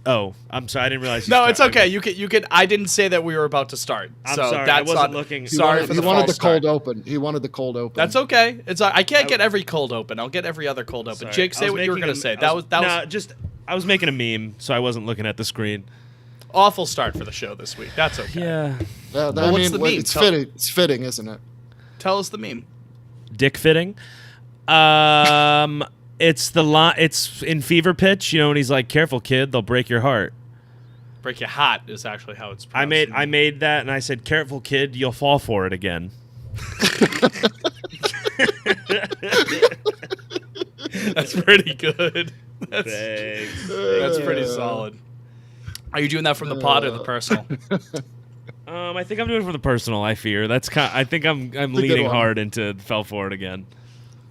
Oh, I'm sorry. I didn't realize. No, it's okay. You can. I didn't say that we were about to start. I'm so sorry. That's I wasn't not, looking. Sorry for the false start. He wanted the cold open. That's okay. I can't get every cold open. I'll get every other cold open. Sorry. Jake, say what you were gonna say. I was making a meme, so I wasn't looking at the screen. Awful start for the show this week. That's okay. Yeah. What's the meme? It's fitting. It's fitting, isn't it? Tell us the meme. Dick fitting. It's It's in Fever Pitch, when he's like, "Careful, kid, they'll break your heart." Break your hat is actually how it's pronounced. I made that, and I said, "Careful, kid, you'll fall for it again." That's pretty good. Thanks. That's pretty solid. Are you doing that from the pod or the personal? I think I'm doing it from the personal. I fear I think I'm leaning hard into fell for it again.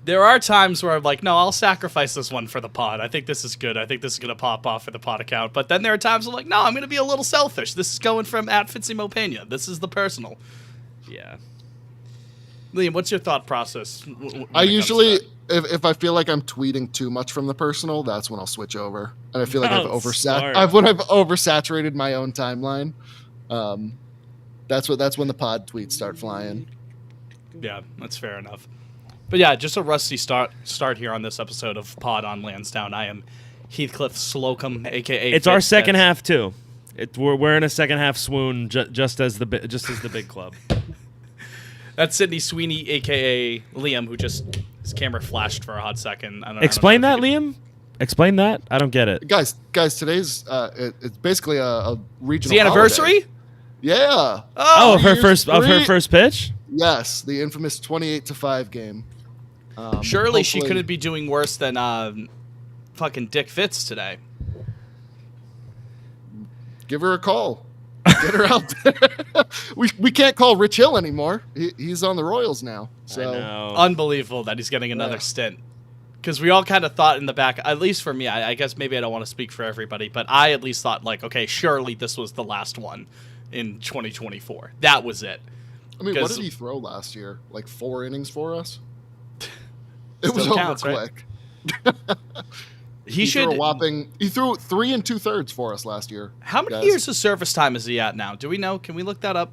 There are times where I'm like, no, I'll sacrifice this one for the pod. I think this is good. I think this is going to pop off for the pod account. But then there are times I'm like, no, I'm going to be a little selfish. This is going from @FitzyMoPena. This is the personal. Yeah. Liam, what's your thought process? I usually, if I feel like I'm tweeting too much from the personal, that's when I'll switch over. And I feel like I've oversaturated my own timeline. That's when the pod tweets start flying. Yeah, that's fair enough. But yeah, just a rusty start here on this episode of Pod on Lansdowne. I am Heathcliff Slocum, aka. It's our second half too. We're in a second half swoon, just as the big club. That's Sydney Sweeney, aka Liam, who his camera flashed for a hot second. Explain that, Liam. Explain that. I don't get it, guys. Today's it's basically a regional. It's the anniversary. Holiday. Yeah. Of her first pitch. Yes, the infamous 28-5 game. Surely she couldn't be doing worse than fucking Dick Fitz today. Give her a call. Get her out there. we can't call Rich Hill anymore. He's on the Royals now. So I know. Unbelievable that he's getting another stint. Because we all kind of thought in the back, at least for me, I guess maybe I don't want to speak for everybody, but I at least thought, like, okay, surely this was the last one in 2024. That was it. I mean, what did he throw last year? Like 4 innings for us? It was over quick. He threw a whopping. He threw 3 2/3 for us last year. How many years of service time is he at now? Do we know? Can we look that up?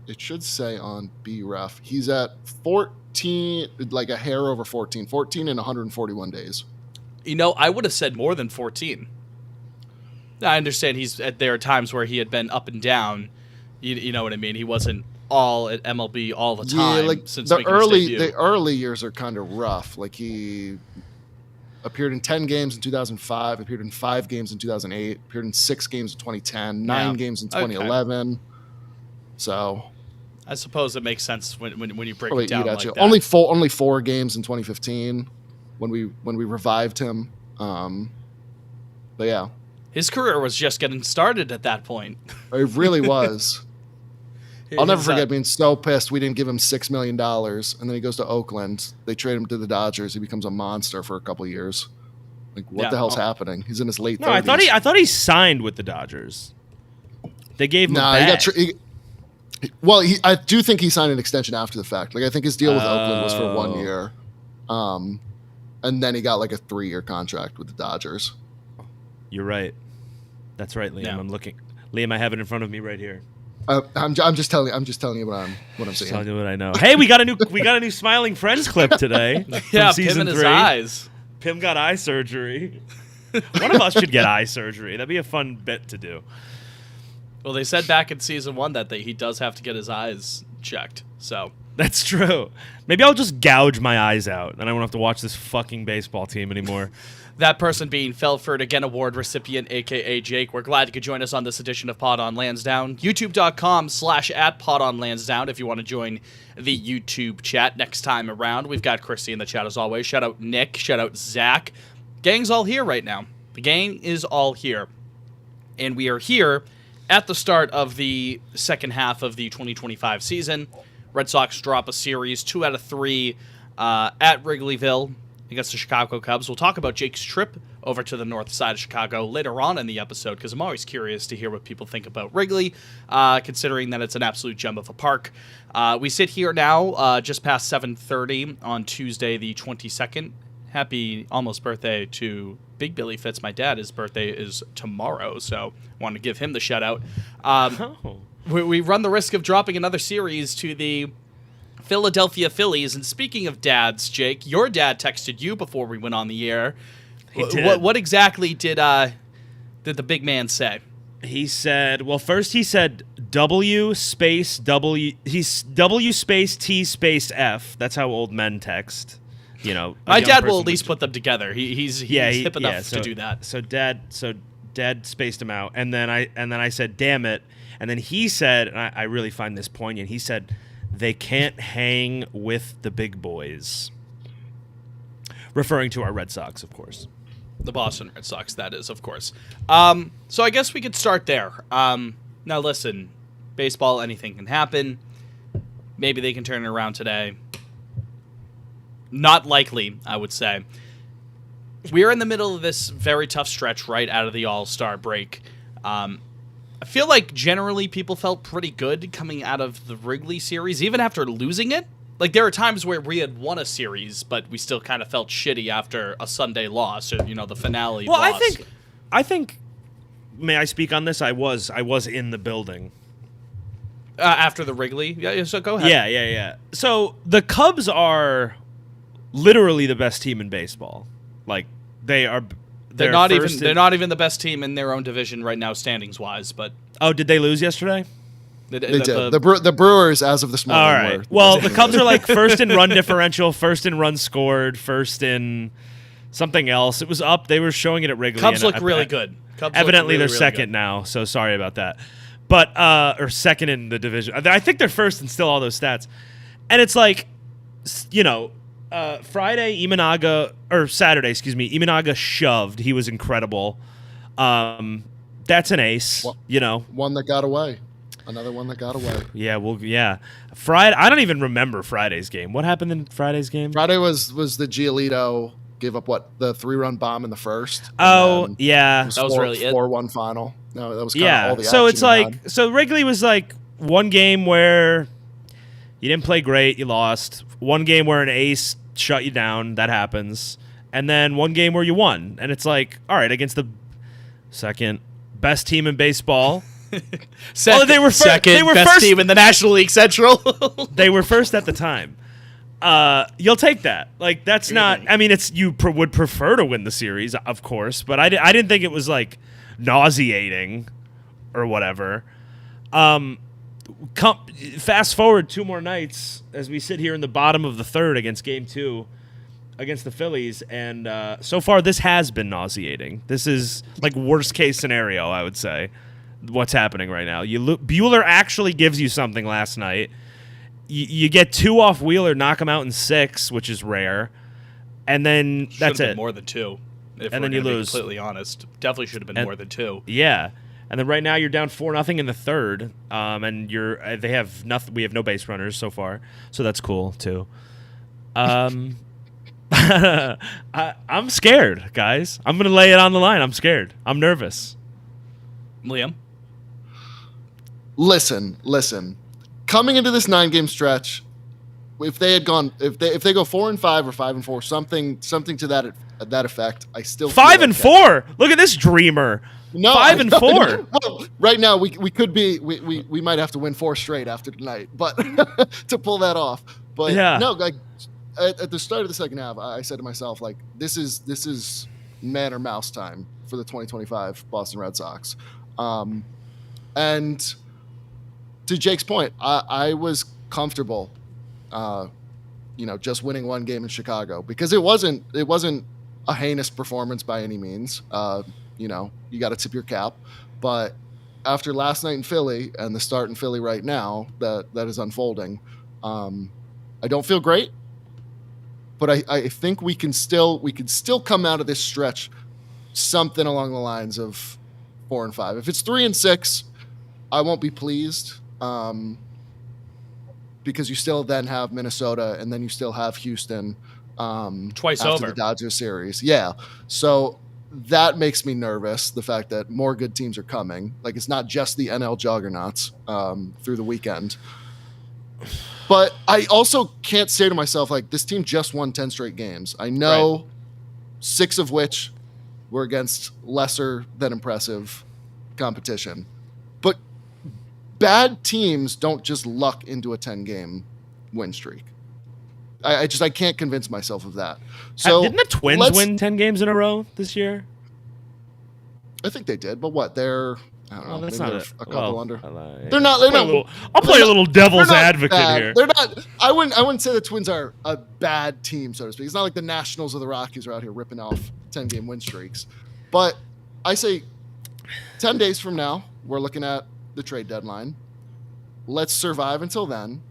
It should say on BREF. He's at 14, like a hair over 14. 14 and 141 days. I would have said more than 14. I understand there are times where he had been up and down. You know what I mean? He wasn't all at MLB all the time. Yeah, like since the early years are kind of rough. Like he appeared in 10 games in 2005, appeared in 5 games in 2008, appeared in 6 games in 2010, 9 games in 2011. Okay. So I suppose it makes sense when you break it down like that. Only 4 games in 2015 when we revived him. But yeah. His career was just getting started at that point. It really was. I'll never forget being so pissed we didn't give him $6 million, and then he goes to Oakland. They trade him to the Dodgers. He becomes a monster for a couple of years. Like, what the hell's happening? He's in his late 30s. No, I thought he signed with the Dodgers. They gave him a bag. I do think he signed an extension after the fact. Like, I think his deal with Oakland was for 1 year, and then he got like a 3-year contract with the Dodgers. You're right. That's right, Liam. Yeah. I'm looking. Liam, I have it in front of me right here. I'm just telling you what I'm saying. Telling you what I know. Hey, we got a new Smiling Friends clip today. Yeah, season Pim and 3. His eyes. Pim got eye surgery. One of us should get eye surgery. That'd be a fun bit to do. Well, they said back in season 1 that he does have to get his eyes checked. So that's true. Maybe I'll just gouge my eyes out, and I won't have to watch this fucking baseball team anymore. That person being Felford Again Award recipient, a.k.a. Jake. We're glad you could join us on this edition of Pod on Lansdowne. YouTube.com/@PodOnLansdowne if you want to join the YouTube chat next time around. We've got Chrissy in the chat as always. Shout out Nick. Shout out Zach. Gang's all here right now. The gang is all here. And we are here at the start of the second half of the 2025 season. Red Sox drop a series 2 out of 3 at Wrigleyville against the Chicago Cubs. We'll talk about Jake's trip over to the north side of Chicago later on in the episode, because I'm always curious to hear what people think about Wrigley, considering that it's an absolute gem of a park. We sit here now just past 7:30 on Tuesday the 22nd, happy almost birthday to Big Billy Fitz, my dad. His birthday is tomorrow, so I want to give him the shout out. We run the risk of dropping another series to the Philadelphia Phillies. And speaking of dads, Jake, your dad texted you before we went on the air. He did. What exactly did the big man say? He said, well, first he said W space W. He's W space T space F. That's how old men text. You know, my dad will at least put them together. He's hip enough to do that. So dad spaced him out, and then I said, damn it, and then he said, and I really find this poignant. He said, they can't hang with the big boys, referring to our Red Sox, of course. The Boston Red Sox, that is, of course. So I guess we could start there. Now, listen, baseball, anything can happen. Maybe they can turn it around today. Not likely, I would say. We're in the middle of this very tough stretch right out of the All-Star break. I feel like generally people felt pretty good coming out of the Wrigley series, even after losing it. Like, there are times where we had won a series, but we still kind of felt shitty after a Sunday loss, or, the finale loss. Well, I think, may I speak on this? I was in the building. After the Wrigley? Yeah, so go ahead. Yeah. So, the Cubs are literally the best team in baseball. Like, they're not even the best team in their own division right now, standings-wise, but... Oh, did they lose yesterday? They did. The Brewers, as of this morning, all right. were. Well, the Cubs are like first in run differential, first in runs scored, first in something else. It was up. They were showing it at Wrigley. Cubs look really good. Evidently, they're second now, so sorry about that. But or second in the division. I think they're first in still all those stats. And it's like, Saturday, Imanaga shoved. He was incredible. That's an ace, One that got away. Another one that got away. Yeah. Friday. I don't even remember Friday's game. What happened in Friday's game? Friday was the Giolito gave up the 3-run bomb in the first. Oh yeah, that was really it. 4-1 final. No, that was kind of all the action. So it's like Wrigley was like one game where you didn't play great, you lost. One game where an ace shut you down, that happens, and then one game where you won, and it's like, all right, against the second best team in baseball. They were second best first team in the National League Central. They were first at the time. You'll take that. Like, that's not. I mean, would prefer to win the series, of course, but I didn't think it was like nauseating or whatever. Fast forward 2 more nights as we sit here in the bottom of the third against Game 2 against the Phillies, and so far this has been nauseating. This is like worst case scenario, I would say. What's happening right now? Buehler actually gives you something last night. You get 2 off Wheeler, knock him out in 6, which is rare, and then that's it. More than 2. And then you lose. Completely honest, definitely should have been more than 2. Yeah, and then right now you're down 4-0 in the third, and they have nothing. We have no base runners so far, so that's cool too. I'm scared, guys. I'm gonna lay it on the line. I'm scared. I'm nervous. Liam. Listen. Coming into this 9-game stretch, if they go 4-5 or 5-4, something to that effect, I still 5-4. Look at this dreamer. No, 5-4. Well, right now we could be we might have to win 4 straight after tonight, but to pull that off. But no, like at the start of the second half, I said to myself, like, this is man or mouse time for the 2025 Boston Red Sox. And to Jake's point, I was comfortable, just winning 1 game in Chicago, because it wasn't a heinous performance by any means. You got to tip your cap, but after last night in Philly and the start in Philly right now that is unfolding, I don't feel great, but I think we can still come out of this stretch something along the lines of 4-5. If it's 3-6, I won't be pleased, because you still then have Minnesota, and then you still have Houston twice after over the Dodgers series. Yeah, so that makes me nervous. The fact that more good teams are coming, like, it's not just the NL juggernauts through the weekend. But I also can't say to myself, like, this team just won 10 straight games. I know 6 of which were against lesser than impressive competition. But bad teams don't just luck into a 10-game win streak. I can't convince myself of that. So didn't the Twins win 10 games in a row this year? I think they did, but what? They're I don't know. Well, that's maybe not they're a couple under. Yeah. They're not. I'll play a little devil's advocate bad. here. They're not. I wouldn't say the Twins are a bad team, so to speak. It's not like the Nationals or the Rockies are out here ripping off 10-game win streaks. But I say 10 days from now, we're looking at the trade deadline. Let's survive until then.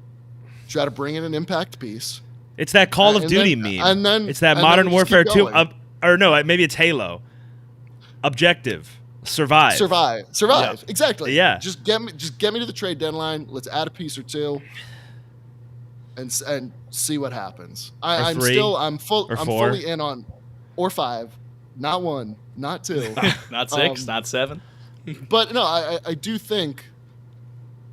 Try to bring in an impact piece. It's that Call of Duty meme. And then it's that Modern Warfare 2. Or no, maybe it's Halo. Objective. Survive. Yeah. Exactly. Yeah. Just get me to the trade deadline. Let's add a piece or two, and see what happens. I'm fully in on, or 5, not 1, not 2, not 6, not 7. But no, I do think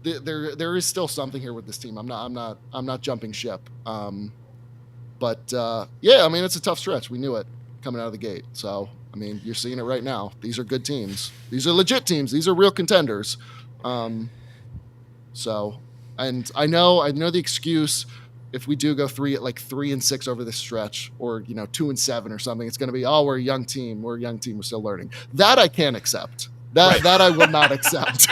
there is still something here with this team. I'm not jumping ship. But yeah, I mean, it's a tough stretch. We knew it coming out of the gate. So. I mean, you're seeing it right now. These are good teams. These are legit teams. These are real contenders. So, and I know the excuse. If we do go 3-6 over this stretch, or 2-7 or something, it's going to be, we're a young team. We're still learning. That I can't accept. That I will not accept.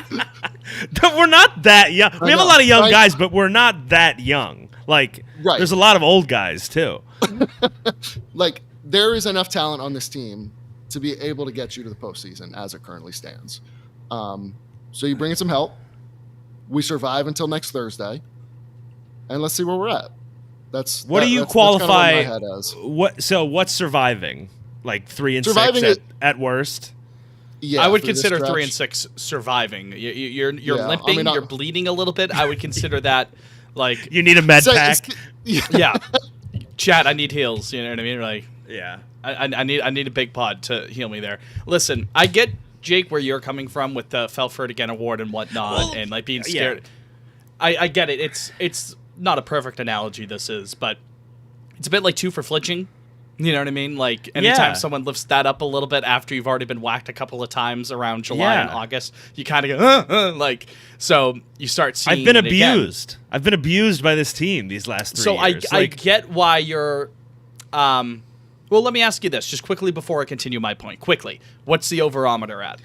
We're not that young. We have a lot of young guys, but we're not that young. Like, there's a lot of old guys too. Like, there is enough talent on this team to be able to get you to the postseason as it currently stands. So you bring in some help. We survive until next Thursday, and let's see where we're at. What do you qualify? That's kind of what my head as. What's surviving? Like 3 and 6 at worst. Yeah, I would consider 3 and 6 surviving. You're limping. You're bleeding a little bit. I would consider that like you need a med pack. Yeah, chat. I need heals. You know what I mean? Like yeah. I need a big pod to heal me there. Listen, I get, Jake, where you're coming from with the Felford Again award and whatnot, and like being scared. Yeah. I get it. It's not a perfect analogy, this is, but it's a bit like 2 for flinching. You know what I mean? Like anytime someone lifts that up a little bit after you've already been whacked a couple of times around July and August, you kind of go, like, so you start seeing I've been abused. Again. I've been abused by this team these last 3 years. So I get why you're, well, let me ask you this, just quickly before I continue my point. Quickly, what's the overometer at?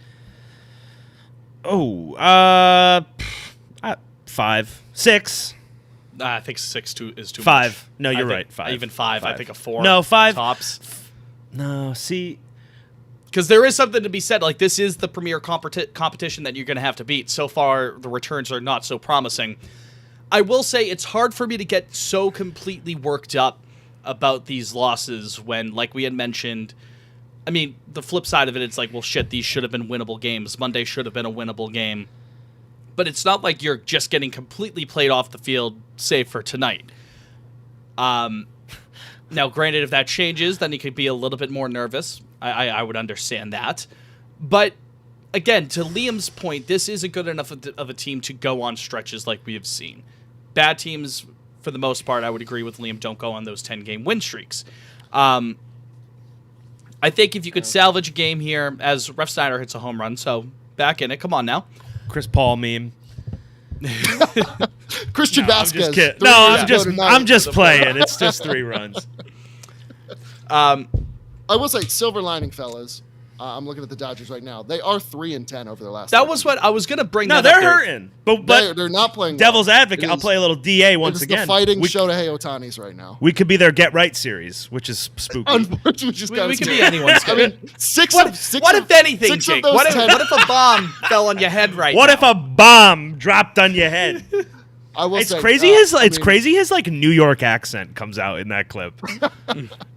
5, 6. I think 6 is too 5. much. No, you're right. 5. Even 5. I think a 4. No, 5 tops. No, see, because there is something to be said. Like, this is the premier competition that you're going to have to beat. So far, the returns are not so promising. I will say it's hard for me to get so completely worked up about these losses when, like we had mentioned, I mean, the flip side of it, it's like, well, shit, these should have been winnable games. Monday should have been a winnable game. But it's not like you're just getting completely played off the field, save for tonight. Now, granted, if that changes, then you could be a little bit more nervous. I would understand that. But, again, to Liam's point, this isn't good enough of a team to go on stretches like we have seen. Bad teams, for the most part, I would agree with Liam, don't go on those 10-game win streaks. I think if you could salvage a game here, as Ref Snyder hits a home run, so back in it. Come on now. Chris Paul meme. Christian Vasquez. I'm just playing. It's just 3 runs. I will say, silver lining, fellas. I'm looking at the Dodgers right now. They are 3-10 over their last. That was what I was going to bring. No, they're hurting, but they're not playing. Devil's advocate. I'll play a little DA once again. The fighting Shohei Ohtani's right now. We could be their Get Right series, which is spooky. We could be anyone's. I mean, what if anything, Jake? What if a bomb fell on your head right now? What if a bomb dropped on your head? It's crazy. It's crazy. His like New York accent comes out in that clip.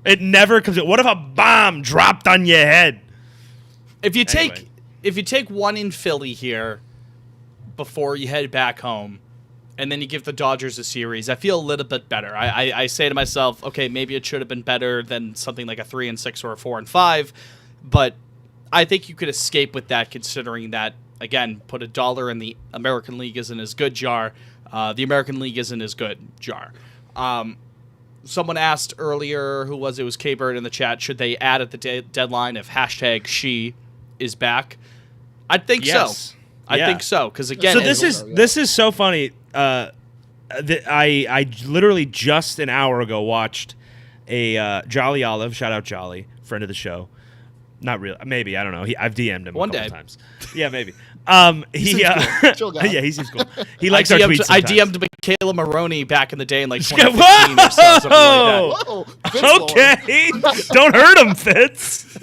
It never comes out. What if a bomb dropped on your head? If you take one in Philly here before you head back home, and then you give the Dodgers a series, I feel a little bit better. I say to myself, okay, maybe it should have been better than something like a 3-6 or a 4-5, but I think you could escape with that, considering that, again, put $1 in the American League isn't as good jar. The American League isn't as good jar. someone asked earlier, who was it? It was K-Bird in the chat. Should they add at the deadline if hashtag she is back? I think so. I think so because again, so this is so funny. I literally just an hour ago watched a Jolly Olive, shout out Jolly, friend of the show. Not really, maybe, I don't know. I've DM'd him one a couple day. times. Yeah, maybe. He cool. Yeah, he seems cool. He likes our tweets. I sometimes. DM'd Michaela Maroney back in the day in like 2015 or something like that. Whoa, Fitz Okay, don't hurt him, Fitz.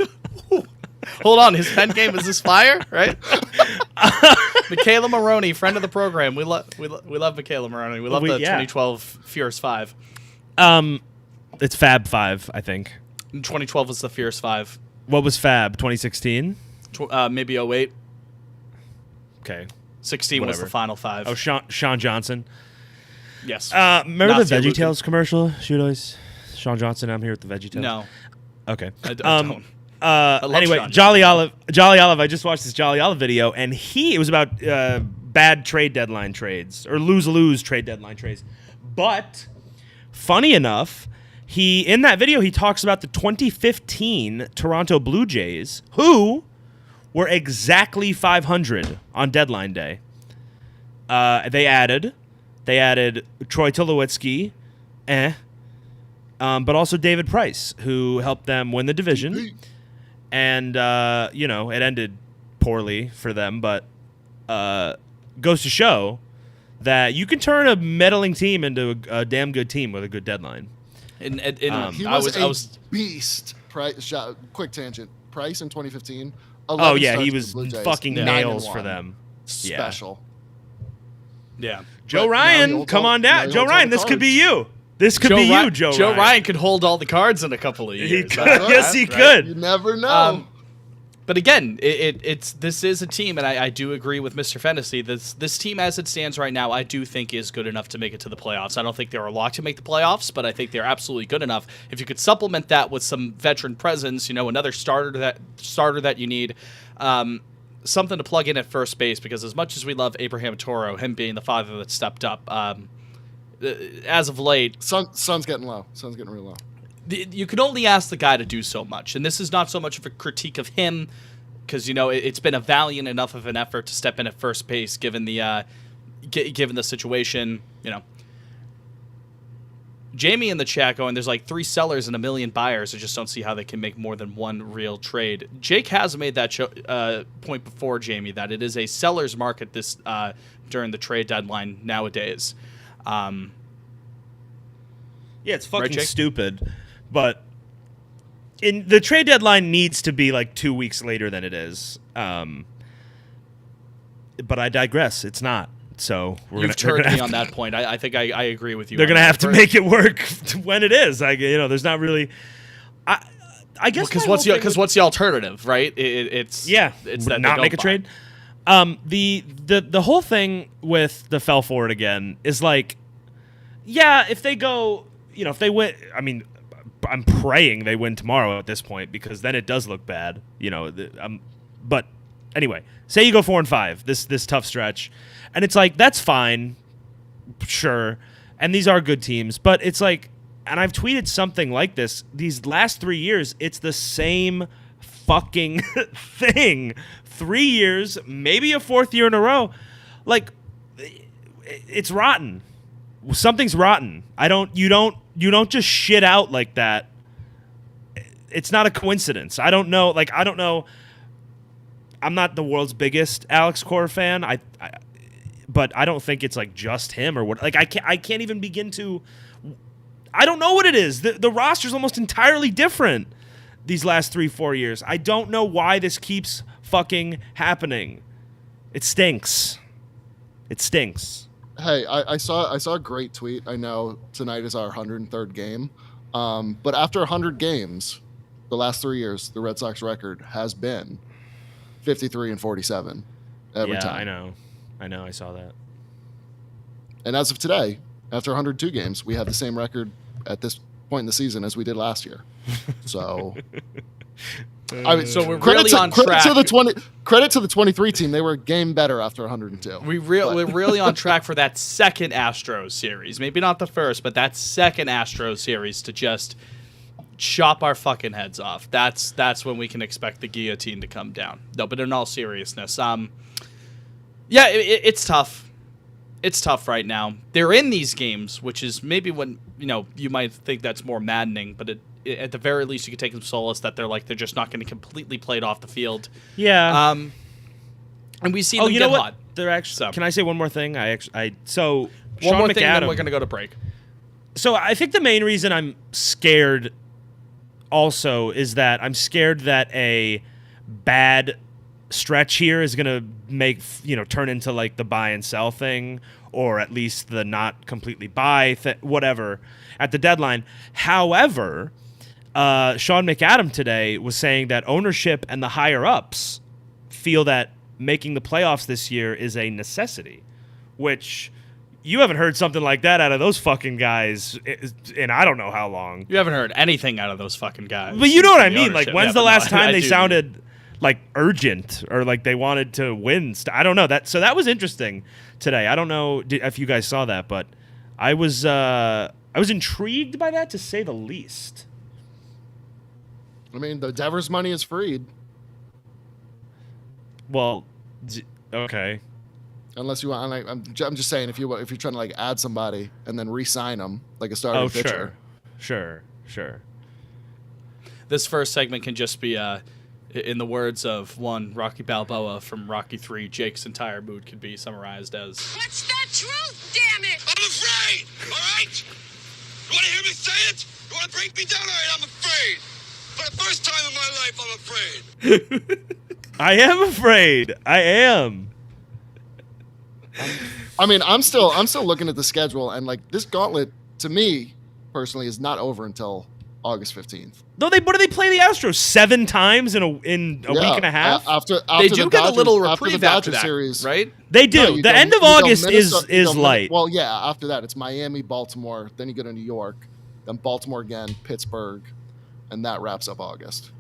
Hold on, his pen game is this fire, right? Michaela Maroney, friend of the program. We love Michaela Maroney. We love the 2012 Fierce 5. It's Fab 5, I think. 2012 was the Fierce 5. What was Fab? 2016? Maybe 08. Okay. 16 was the final 5. Oh, Sean Johnson. Yes. Remember Nazi the Lucan. VeggieTales commercial? Shoot always. Sean Johnson, I'm here with the VeggieTales. No. Okay. I don't. Anyway, Sean Jolly Olive. I just watched this Jolly Olive video, and it was about bad trade deadline trades or lose trade deadline trades. But funny enough, in that video he talks about the 2015 Toronto Blue Jays, who were exactly 500 on deadline day. They added Troy Tulowitzki, but also David Price, who helped them win the division. And, it ended poorly for them, but goes to show that you can turn a meddling team into a damn good team with a good deadline. He was a beast. Quick tangent. Price in 2015. Oh, yeah, he was Jays, fucking nails for them. Special. Yeah. Joe Ryan, come on down. Joe Ryan, this could be you. This could be you, Joe Ryan. Joe Ryan could hold all the cards in a couple of years. He could. Yes, he could. You never know. But again, this is a team, and I do agree with Mr. Fantasy. This team, as it stands right now, I do think is good enough to make it to the playoffs. I don't think they're a lock to make the playoffs, but I think they're absolutely good enough. If you could supplement that with some veteran presence, another starter that you need, something to plug in at first base, because as much as we love Abraham Toro, him being the father that stepped up, as of late, sun's getting low. Sun's getting real low. You can only ask the guy to do so much, and this is not so much of a critique of him, because it's been a valiant enough of an effort to step in at first base given the situation. Jamie in the chat going, there's like 3 sellers and 1 million buyers. I just don't see how they can make more than one real trade. Jake has made that point before, Jamie, that it is a seller's market this during the trade deadline nowadays. Yeah, it's fucking Jake? stupid. But the trade deadline needs to be like 2 weeks later than it is. But I digress. It's not. So You've turned me on that point. I think I agree with you. They're gonna have to make it work when it is. There's not really. I guess because what's the alternative, right? It's that not make a trade. The whole thing with the fell forward again is like, yeah, if they go, if they win, I mean, I'm praying they win tomorrow at this point, because then it does look bad, but anyway, say you go 4-5 this tough stretch, and it's like, that's fine, sure, and these are good teams, but it's like, and I've tweeted something like this, these last 3 years, it's the same fucking thing. 3 years, maybe a 4th year in a row, like, it's rotten. Something's rotten. You don't just shit out like that. It's not a coincidence. I don't know. I'm not the world's biggest Alex Cora fan. But I don't think it's like just him or what. Like, I can't even begin to. I don't know what it is. The roster's almost entirely different these last 3-4 years. I don't know why this keeps fucking happening. It stinks. It stinks. Hey, I saw a great tweet. I know tonight is our 103rd game, but after 100 games, the last 3 years, the Red Sox record has been 53-47 every time. I know. I saw that. And as of today, after 102 games, we have the same record at this point in the season as we did last year. So So we're really on track. Credit to the 23 team. They were a game better after 102. We're really on track for that second Astros series. Maybe not the first, but that second Astros series to just chop our fucking heads off. That's when we can expect the guillotine to come down. No, but in all seriousness, it's tough. It's tough right now. They're in these games, which is maybe when you might think that's more maddening, but at the very least you could take some solace that they're just not going to completely play it off the field. Yeah. And we see them get hot. They're actually. So. Can I say one more thing? So one more thing, then we're going to go to break. So I think the main reason I'm scared also is that I'm scared that a bad stretch here is going to make, turn into like the buy and sell thing, or at least the not completely buy, whatever, at the deadline. However, Sean McAdam today was saying that ownership and the higher-ups feel that making the playoffs this year is a necessity, which you haven't heard something like that out of those fucking guys in I don't know how long. You haven't heard anything out of those fucking guys. But you know what I mean. Like, when's the last time they sounded like urgent or like they wanted to win? I don't know. So that was interesting today. I don't know if you guys saw that, but I was intrigued by that, to say the least. I mean, the Devers money is freed. Well, okay. Unless you want, I'm just saying, if you're trying to like add somebody and then re-sign them like a starting pitcher. Sure. This first segment can just be, in the words of one Rocky Balboa from Rocky 3, Jake's entire mood could be summarized as, "What's the truth, damn it?" I'm afraid, all right? You want to hear me say it? You want to break me down? All right, I'm afraid. For the first time in my life, I'm afraid. I am afraid. I am. I mean, I'm still looking at the schedule, and like this gauntlet to me personally is not over until August 15th. No, what do they play the Astros 7 times in a week and a half? After they do the get Dodgers, a little after reprieve the after Dodger that, series, right? They do. No, the end of August is light. Well, yeah. After that, it's Miami, Baltimore. Then you go to New York, then Baltimore again, Pittsburgh, and that wraps up August.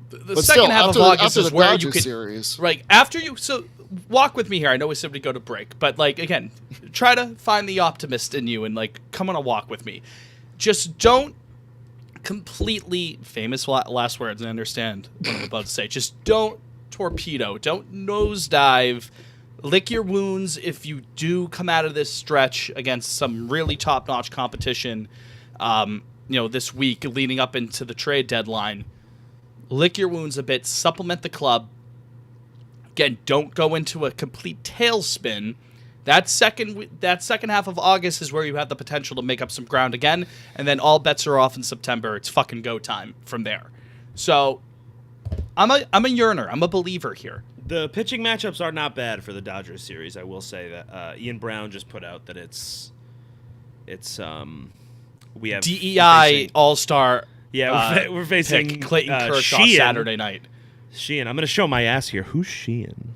The second half of August is where you could series. Right after you. So walk with me here. I know we said we go to break, but like again, try to find the optimist in you and like come on a walk with me. Just don't completely famous last words. I understand what I'm about to say. Just don't torpedo. Don't nosedive. Lick your wounds if you do come out of this stretch against some really top-notch competition. This week leading up into the trade deadline. Lick your wounds a bit, supplement the club. Again, don't go into a complete tailspin. That second half of August is where you have the potential to make up some ground again, and then all bets are off in September. It's fucking go time from there. So, I'm a yearner. I'm a believer here. The pitching matchups are not bad for the Dodgers series. I will say that Ian Brown just put out that it's we have DEI All-Star. Yeah, we're facing Clayton Kershaw Sheehan. Saturday night. Sheehan. I'm going to show my ass here. Who's Sheehan?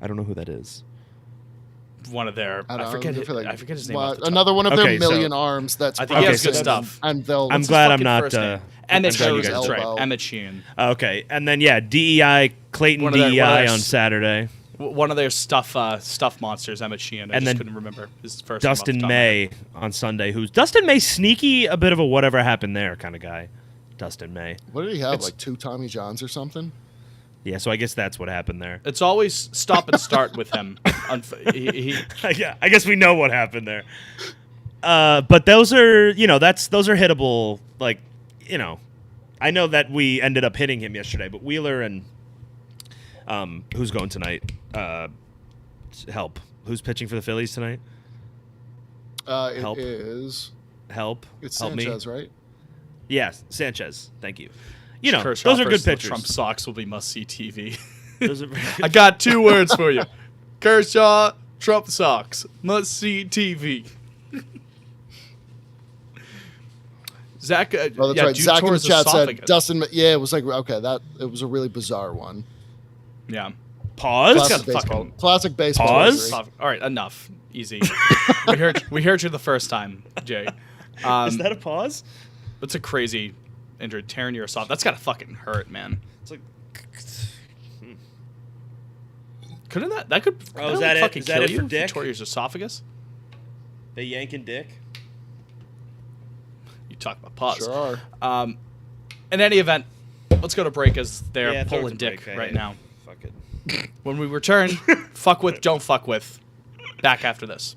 I don't know who that is. One of their, I forget his name. Another one of their million arms. That's I think he has good stuff. And I'm glad I'm not. Emmett Sheehan. That's right. Emmett Sheehan. Okay, and then DEI Clayton DEI on Saturday. One of their stuff monsters, Emmett Sheehan. I just couldn't remember his first name. Dustin May on Sunday. Who's Dustin May? Sneaky, a bit of a whatever happened there kind of guy. Dustin May. What did he have? Like 2 Tommy Johns or something? Yeah, so I guess that's what happened there. It's always stop and start with him. Yeah, I guess we know what happened there. But those are, those are hittable. Like, I know that we ended up hitting him yesterday, but Wheeler and who's going tonight? Help. Who's pitching for the Phillies tonight? Help. It is. Help. It's Help Sanchez, me. right? Yes, Sanchez. Thank you. Kershaw those are good pitchers. Trump Sox will be must-see TV. Are I got 2 words for you. Kershaw, Trump Sox, must-see TV. Zach, that's right. Zach in the chat said Dustin. Yeah, it was like it was a really bizarre one. Yeah. Pause. Classic baseball. Pause. All right, enough. Easy. we heard you the first time, Jay. Is that a pause? It's a crazy injury, tearing your soft. That's gotta fucking hurt, man. It's like Couldn't that could Oh, is really that it? fucking Is that kill it for you? dick? Victoria's esophagus? They yanking dick. You talk about pause. Sure are. In any event, let's go to break as they're Yeah, throw it pulling to dick break. right now. Fuck it. When we return, fuck with, don't fuck with. Back after this.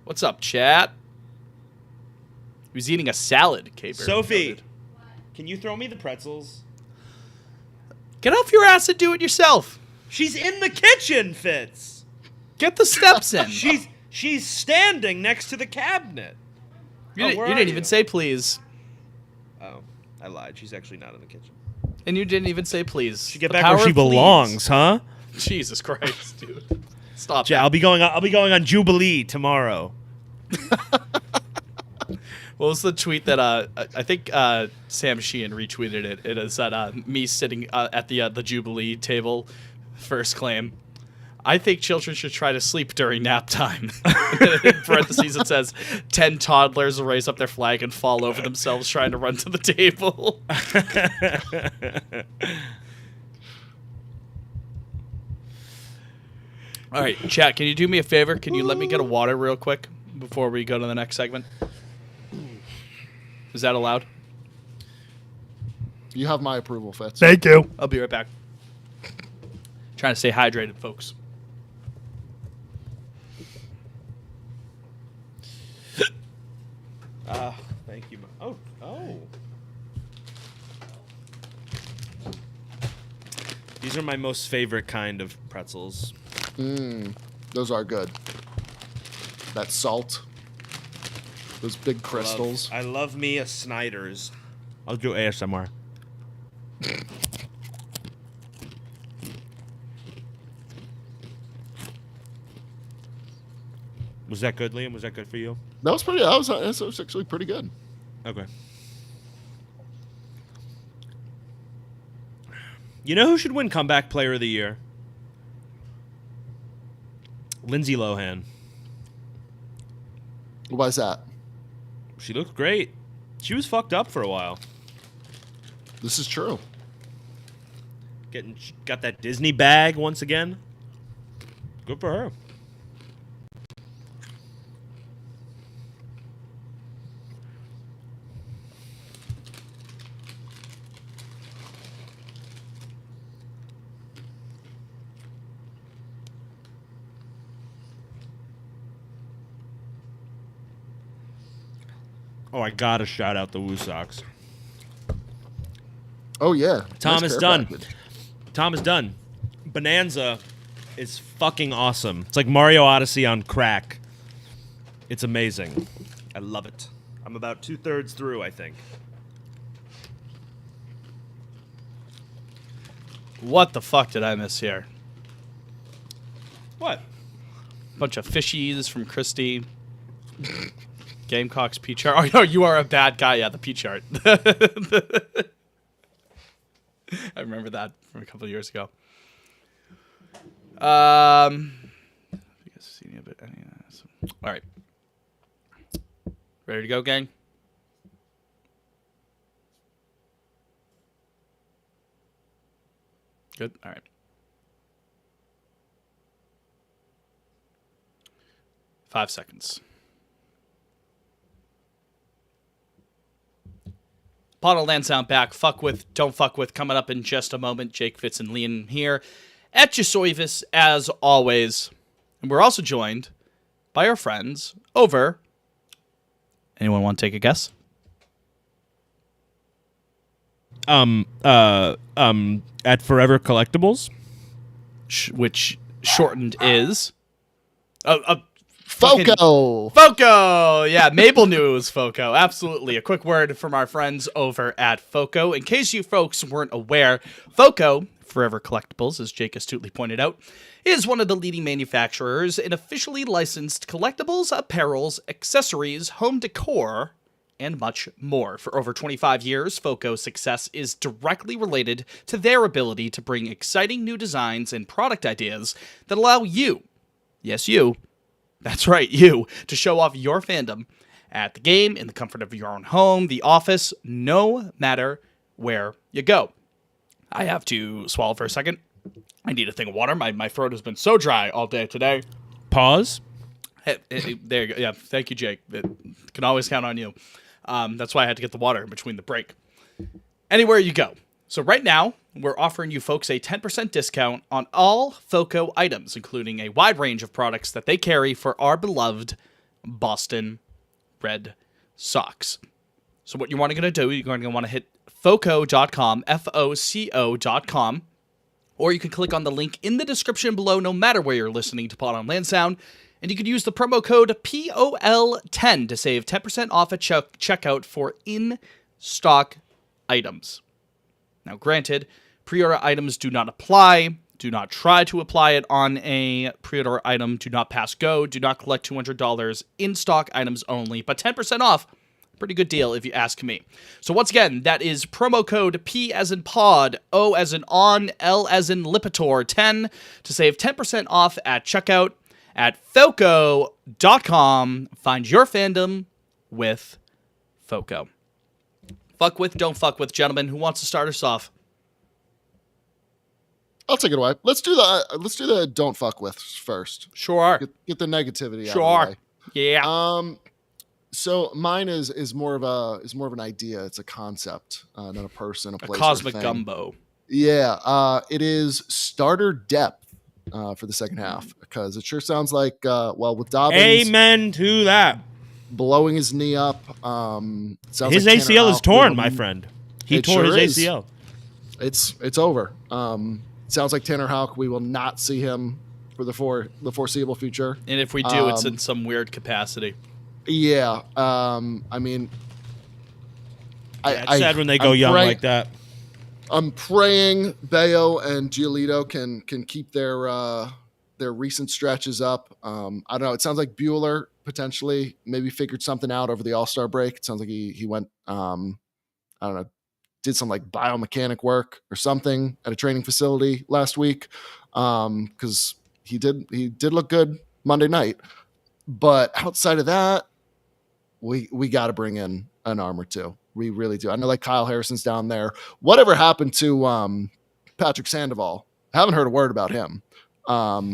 What's up, chat? He was eating a salad, Caper. Sophie, noted. can you throw me the pretzels? Get off your ass and do it yourself. She's in the kitchen, Fitz. Get the steps in. She's standing next to the cabinet. You where didn't are even you? say please. Oh, I lied. She's actually not in the kitchen. And you didn't even say please. She get The back power where she of please. belongs, huh? Jesus Christ, dude. Stop Yeah, that. I'll be going on Jubilee tomorrow. What was the tweet that I think Sam Sheehan retweeted it? It is that me sitting at the Jubilee table. First claim. I think children should try to sleep during nap time. In parentheses, it says 10 toddlers raise up their flag and fall over themselves trying to run to the table. All right, chat, can you do me a favor? Can you let me get a water real quick before we go to the next segment? Is that allowed? You have my approval, Fitz. Thank you. I'll be right back. Trying to stay hydrated, folks. Thank you. Oh. These are my most favorite kind of pretzels. Those are good. That salt. Those big crystals. I love me a Snyder's. I'll do ASMR. Was that good, Liam? Was that good for you? That was actually pretty good. Okay. You know who should win Comeback Player of the Year? Lindsay Lohan. Why is that? She looked great. She was fucked up for a while. This is true. Got that Disney bag once again. Good for her. Oh, I gotta shout out the Woo Sox. Oh yeah. Tom Nice is care done. package. Tom is done. Bonanza is fucking awesome. It's like Mario Odyssey on crack. It's amazing. I love it. I'm about 2/3 through, I think. What the fuck did I miss here? What? Bunch of fishies from Christie. Gamecocks P chart. Oh no, you are a bad guy. Yeah, the P chart. I remember that from a couple of years ago. All right, ready to go, gang? Good. All right. 5 seconds. Pottle Lansdowne back. Fuck with, don't fuck with. Coming up in just a moment. Jake Fitz and Liam here at Jasoivus as always. And we're also joined by our friends over. Anyone want to take a guess? At Forever Collectibles. Which shortened is. Foco. Foco! Yeah, Mabel knew it was Foco. Absolutely. A quick word from our friends over at Foco. In case you folks weren't aware, Foco, Forever Collectibles, as Jake astutely pointed out, is one of the leading manufacturers in officially licensed collectibles, apparels, accessories, home decor, and much more. For over 25 years, Foco's success is directly related to their ability to bring exciting new designs and product ideas that allow you, yes you, that's right, you, to show off your fandom at the game, in the comfort of your own home, the office, no matter where you go. I have to swallow for a second. I need a thing of water. My throat has been so dry all day today. Pause. Hey, there you go. Yeah, thank you, Jake. Can always count on you. That's why I had to get the water in between the break. Anywhere you go. So right now, we're offering you folks a 10% discount on all FOCO items, including a wide range of products that they carry for our beloved Boston Red Sox. So what you're going to do, you're going to want to hit foco.com, FOCO.com, or you can click on the link in the description below, no matter where you're listening to Pod on Lansdowne, and you can use the promo code POL10 to save 10% off at checkout for in-stock items. Now, granted, pre-order items do not apply. Do not try to apply it on a pre-order item. Do not pass go. Do not collect $200. In-stock items only, but 10% off. Pretty good deal if you ask me. So once again, that is promo code P as in pod, O as in on, L as in Lipitor 10 to save 10% off at checkout at foco.com. Find your fandom with FOCO. Fuck with, don't fuck with, gentlemen. Who wants to start us off? I'll take it away. Let's do the don't fuck with first. Sure. Get the negativity out Sure. of the way. Yeah. So mine is more of an idea. It's a concept, not a person, a place, cosmic or a thing. gumbo. Yeah. It is starter depth for the second half, because it sure sounds like with Dobbins Amen to that. blowing his knee up. Sounds His like ACL is torn, my friend. He tore sure his is. ACL. It's over. Sounds like Tanner Houck, we will not see him for the foreseeable future. And if we do, it's in some weird capacity. Yeah. I mean, It's sad when they go young like that. I'm praying Bayo and Giolito can keep their recent stretches up. I don't know. It sounds like Bueller potentially maybe figured something out over the All-Star break. It sounds like he went, I don't know, did some like biomechanic work or something at a training facility last week. Because he did look good Monday night. But outside of that, we got to bring in an arm or two. We really do. I know like Kyle Harrison's down there. Whatever happened to Patrick Sandoval? I haven't heard a word about him.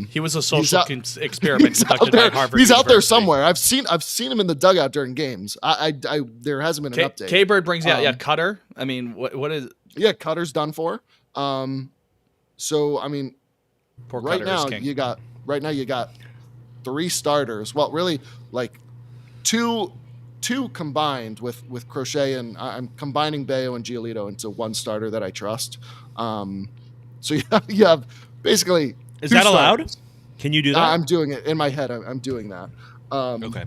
He was a social experiment conducted by Harvard He's out there University. somewhere. I've seen him in the dugout during games. There hasn't been an update. K-Bird brings out Cutter. I mean, what is? Yeah, Cutter's done for. So I mean, Poor right Cutter now is king. you got 3 starters. Well, really, like two combined with Crochet, and I'm combining Bayo and Giolito into one starter that I trust. So you have basically. Is 2 that allowed? starters. Can you do that? I'm doing it in my head. I'm doing that. Okay.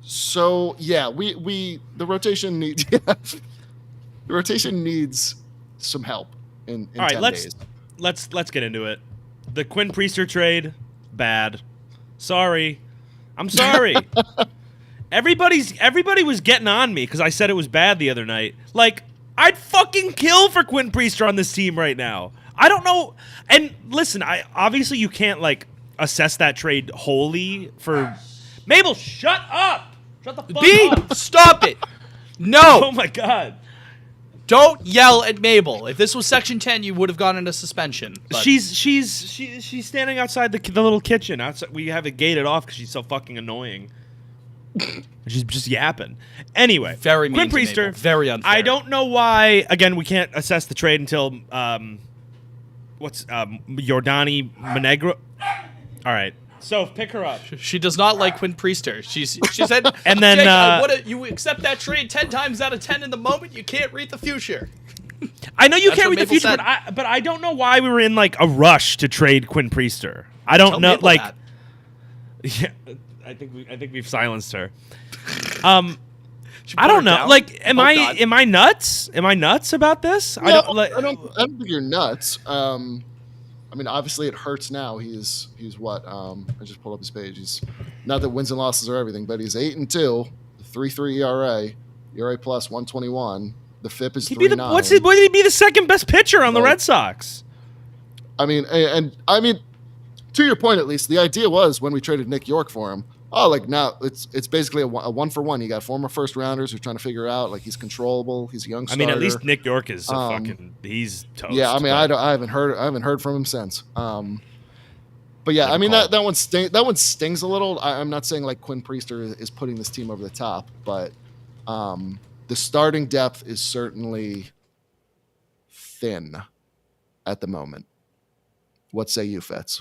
So yeah, the rotation needs the rotation needs some help in All right, 10 days. let's get into it. The Quinn Priester trade, bad. Sorry. I'm sorry. Everybody was getting on me because I said it was bad the other night. Like, I'd fucking kill for Quinn Priester on this team right now. I don't know. And listen, obviously you can't like assess that trade wholly for Mabel. Shut up. Shut the fuck up. Stop it. No. Oh my god. Don't yell at Mabel. If this was Section 10, you would have gone into suspension. But She's standing outside the little kitchen. Outside, we have it gated off because she's so fucking annoying. She's just yapping. Anyway, very mean Quinn to Priester, Mabel. Very unfair. I don't know why. Again, we can't assess the trade until Jordani Monegro. All right, so pick her up. She does not like Quinn Priester. She said, and then Jake, you accept that trade 10 times out of 10 in the moment. You can't read the future. I know you That's can't what read the Mabel future, said. but I don't know why we were in like a rush to trade Quinn Priester. I don't Tell know, Mabel like. that. Yeah, I think we've silenced her. She I put don't her know. down. Like, Oh, God. am I nuts? Am I nuts about this? No, I don't think you're nuts. I mean, obviously it hurts now. He's what? I just pulled up his page. He's not that wins and losses are everything, but he's 8-2, 3.3 ERA plus 121. The FIP is 3.9. What did he be the second best pitcher on the Red Sox? I mean, and I mean, to your point, at least the idea was when we traded Nick York for him, Oh, like now it's basically a 1-for-1. You got former first rounders who're trying to figure out like he's controllable. He's a young starter. I mean, at least Nick York is he's toast. Yeah, I mean, I haven't heard from him since. But yeah, I mean that one stings a little. I'm not saying like Quinn Priester is putting this team over the top, but the starting depth is certainly thin at the moment. What say you, Fetz?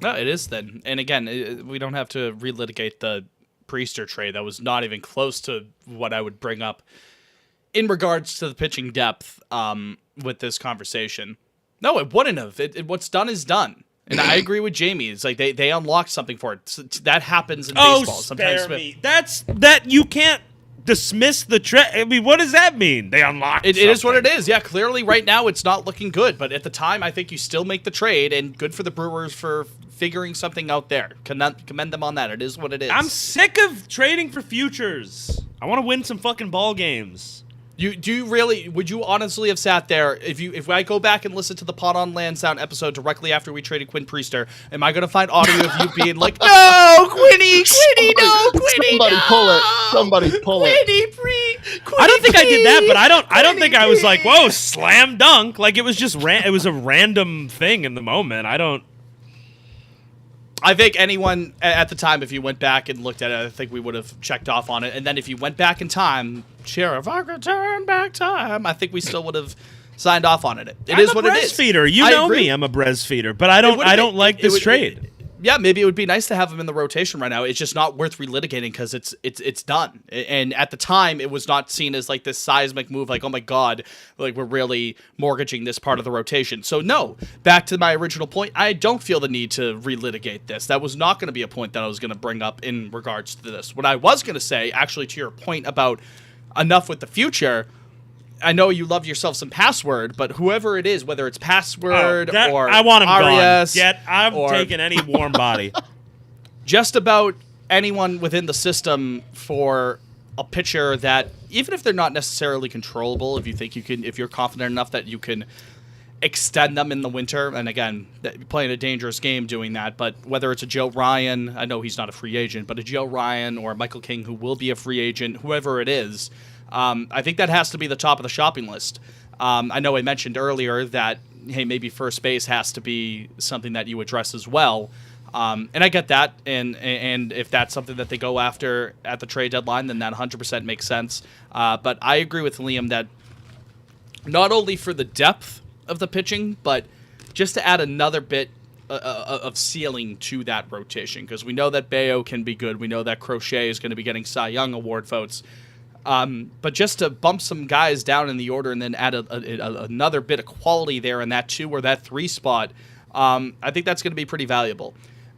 No, it is thin. And again, we don't have to relitigate the Priester trade. That was not even close to what I would bring up in regards to the pitching depth with this conversation. No, it wouldn't have. What's done is done. And I agree with Jamie. It's like they unlocked something for it. So that happens in baseball. Sometimes spare me. That you can't dismiss the trade. I mean, what does that mean? They unlocked it is what it is. Yeah, clearly right now it's not looking good. But at the time, I think you still make the trade, and good for the Brewers for figuring something out there. Commend them on that. It is what it is. I'm sick of trading for futures. I want to win some fucking ball games. Would you honestly have sat there if I go back and listen to the Pot on Lansdowne episode directly after we traded Quinn Priester, am I going to find audio of you being like, no, Quinny, no, Quinny, Somebody pull it. I don't think I did that, but I don't think I was like, whoa, slam dunk. Like it was just it was a random thing in the moment. I think anyone at the time, if you went back and looked at it, I think we would have checked off on it. And then if you went back in time, if I could turn back time, I think we still would have signed off on it. It is what it is. I'm a Brez feeder. You know me. I'm a Brez feeder, but I don't like this trade. Yeah, maybe it would be nice to have him in the rotation right now. It's just not worth relitigating because it's done. And at the time, it was not seen as like this seismic move, like, oh my God, like we're really mortgaging this part of the rotation. So no, back to my original point, I don't feel the need to relitigate this. That was not going to be a point that I was going to bring up in regards to this. What I was going to say, actually, to your point about enough with the future, I know you love yourself some Password, but whoever it is, whether it's Password or I want him Arias, gone. I'm taking any warm body. Just about anyone within the system for a pitcher that, even if they're not necessarily controllable, if you're confident enough that you can extend them in the winter, and again, playing a dangerous game doing that, but whether it's a Joe Ryan, I know he's not a free agent, but a Joe Ryan or Michael King who will be a free agent, whoever it is, I think that has to be the top of the shopping list. I know I mentioned earlier that, hey, maybe first base has to be something that you address as well. And I get that, and if that's something that they go after at the trade deadline, then that 100% makes sense. But I agree with Liam that not only for the depth of the pitching, but just to add another bit of ceiling to that rotation, because we know that Bayo can be good. We know that Crochet is going to be getting Cy Young Award votes. But just to bump some guys down in the order and then add another bit of quality there in that 2 or that 3 spot, I think that's going to be pretty valuable.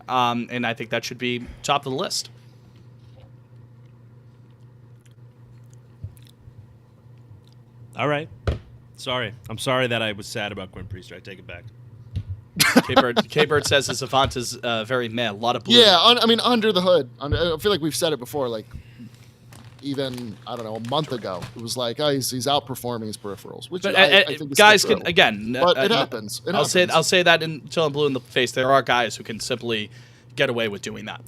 And I think that should be top of the list. All right. Sorry. I'm sorry that I was sad about Quinn Priester. I take it back. K-Bird says his Avant is very meh. A lot of blue. Yeah, I mean, under the hood. I feel like we've said it before, like, even, I don't know, a month ago, it was like, oh, he's outperforming his peripherals, which I think is guys can, again, but it happens. I'll say that until I'm blue in the face. There are guys who can simply get away with doing that.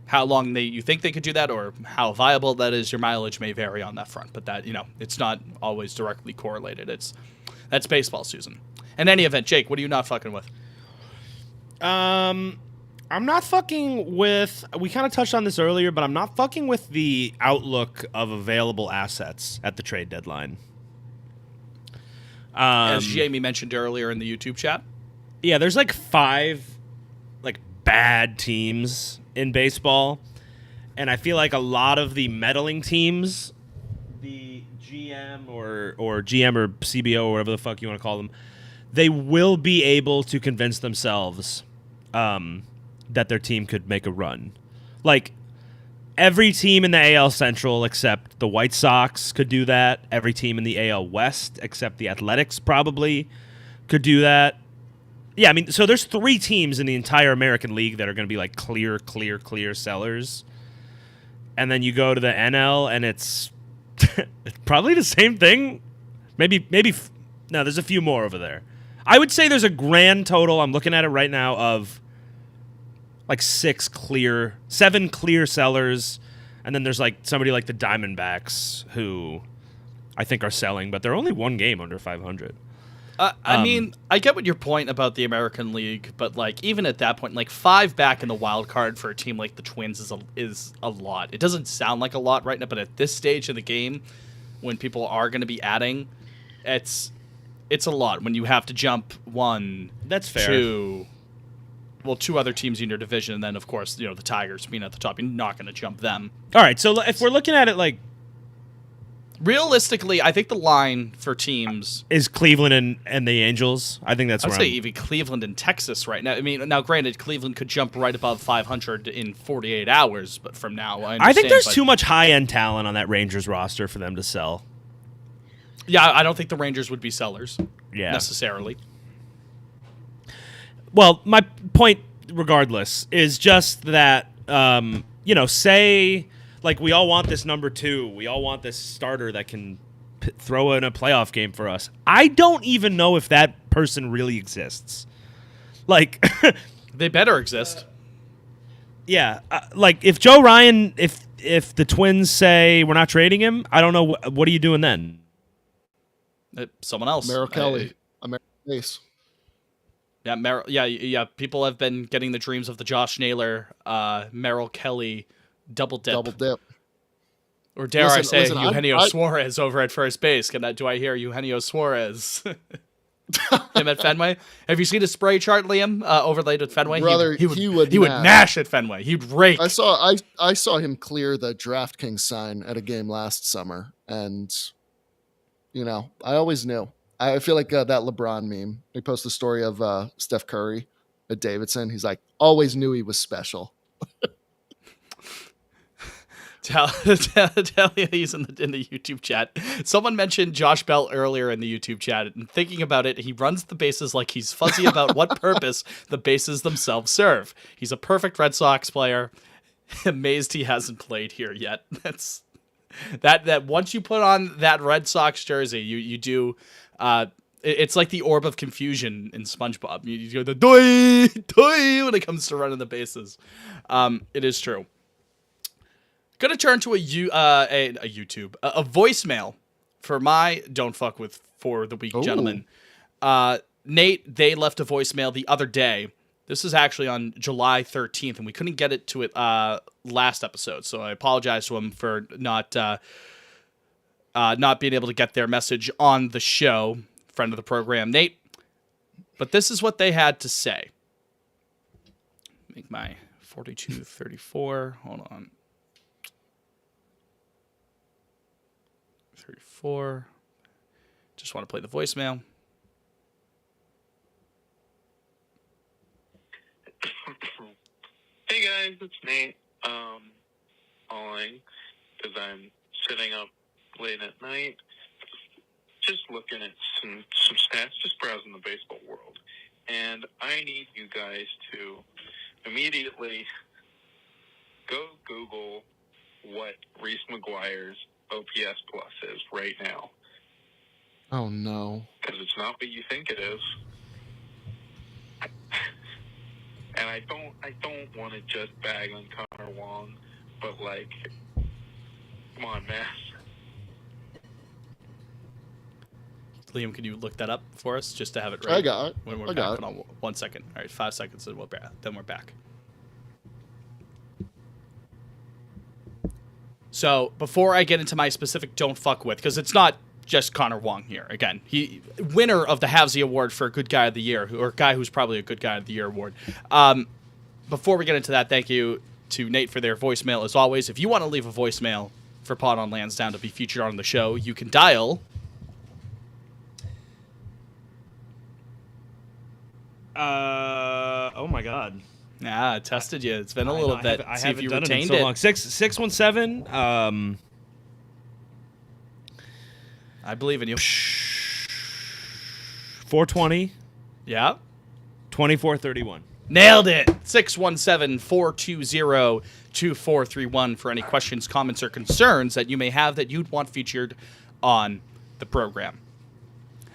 How long you think they could do that, or how viable that is, your mileage may vary on that front. But that, it's not always directly correlated. That's baseball, Susan. In any event, Jake, what are you not fucking with? I'm not fucking with, we kind of touched on this earlier, but I'm not fucking with the outlook of available assets at the trade deadline. As Jamie mentioned earlier in the YouTube chat. Yeah, there's like 5 like bad teams in baseball, and I feel like a lot of the meddling teams, the GM or GM or CBO or whatever the fuck you want to call them, they will be able to convince themselves that their team could make a run. Like, every team in the AL Central except the White Sox could do that. Every team in the AL West except the Athletics probably could do that. Yeah, I mean, so there's 3 teams in the entire American League that are going to be like clear sellers. And then you go to the NL and it's probably the same thing. Maybe no, there's a few more over there. I would say there's a grand total, I'm looking at it right now, of like 7 clear sellers, and then there's like somebody like the Diamondbacks who I think are selling, but they're only one game under 500. I mean, I get what your point about the American League, but like even at that point, like 5 back in the wild card for a team like the Twins is a lot. It doesn't sound like a lot right now, but at this stage of the game, when people are going to be adding, it's a lot. When you have to jump 1, that's fair. 2 other teams in your division, and then of course the Tigers being at the top, you're not going to jump them. All right, so if we're looking at it like. Realistically, I think the line for teams is Cleveland and the Angels. I think that's I'd where say even Cleveland and Texas right now. I mean, now granted, Cleveland could jump right above 500 in 48 hours, but from now, I think there's too much high-end talent on that Rangers roster for them to sell. Yeah, I don't think the Rangers would be sellers necessarily. Well, my point, regardless, is just that, say... Like, we all want this number 2. We all want this starter that can throw in a playoff game for us. I don't even know if that person really exists. Like... they better exist. Yeah. Like, if Joe Ryan... If the Twins say we're not trading him, I don't know. What are you doing then? Someone else. Merrill Kelly. American Ace. Yeah, people have been getting the dreams of the Josh Naylor, Merrill Kelly... Double dip. Or dare I say Eugenio Suarez over at first base. Do I hear Eugenio Suarez? Him at Fenway? Have you seen his spray chart, Liam, overlaid at Fenway? Brother, he would nash at Fenway. He'd rake. I saw him clear the DraftKings sign at a game last summer, and I always knew. I feel like that LeBron meme. He posted a story of Steph Curry at Davidson. He's like, always knew he was special. Tell you he's in the YouTube chat. Someone mentioned Josh Bell earlier in the YouTube chat, and thinking about it, he runs the bases like he's fuzzy about what purpose the bases themselves serve. He's a perfect Red Sox player. Amazed he hasn't played here yet. That's that once you put on that Red Sox jersey, you do. It's like the orb of confusion in SpongeBob. You go the doy when it comes to running the bases. It is true. Going to turn to a voicemail for my Don't Fuck With for the week, gentlemen. Nate, they left a voicemail the other day. This is actually on July 13th, and we couldn't get it to it last episode, so I apologize to them for not being able to get their message on the show. Friend of the program, Nate. But this is what they had to say. Make my 4234. Hold on. 34. Just want to play the voicemail. Hey guys, it's Nate. Calling because I'm sitting up late at night, just looking at some stats, just browsing the baseball world, and I need you guys to immediately go Google what Reese McGuire's OPS plus is right now. Oh no! Because it's not what you think it is. And I don't want to just bag on Connor Wong, but like, come on, man. Liam, can you look that up for us just to have it right? I got it. When we're I back. got it. Hold on 1 second. All right, 5 seconds, and then we're back. So before I get into my specific Don't Fuck With, because it's not just Connor Wong here. Again, he winner of the Havsey Award for Good Guy of the Year, or guy who's probably a Good Guy of the Year award. Before we get into that, thank you to Nate for their voicemail. As always, if you want to leave a voicemail for Pod on Lansdowne to be featured on the show, you can dial. Oh my God. I tested you. It's been a little bit. I See if haven't you done it in retained so it. long. 617. I believe in you. 420. Yeah. 2431. Nailed it. 617-420-2431 for any questions, comments, or concerns that you may have that you'd want featured on the program.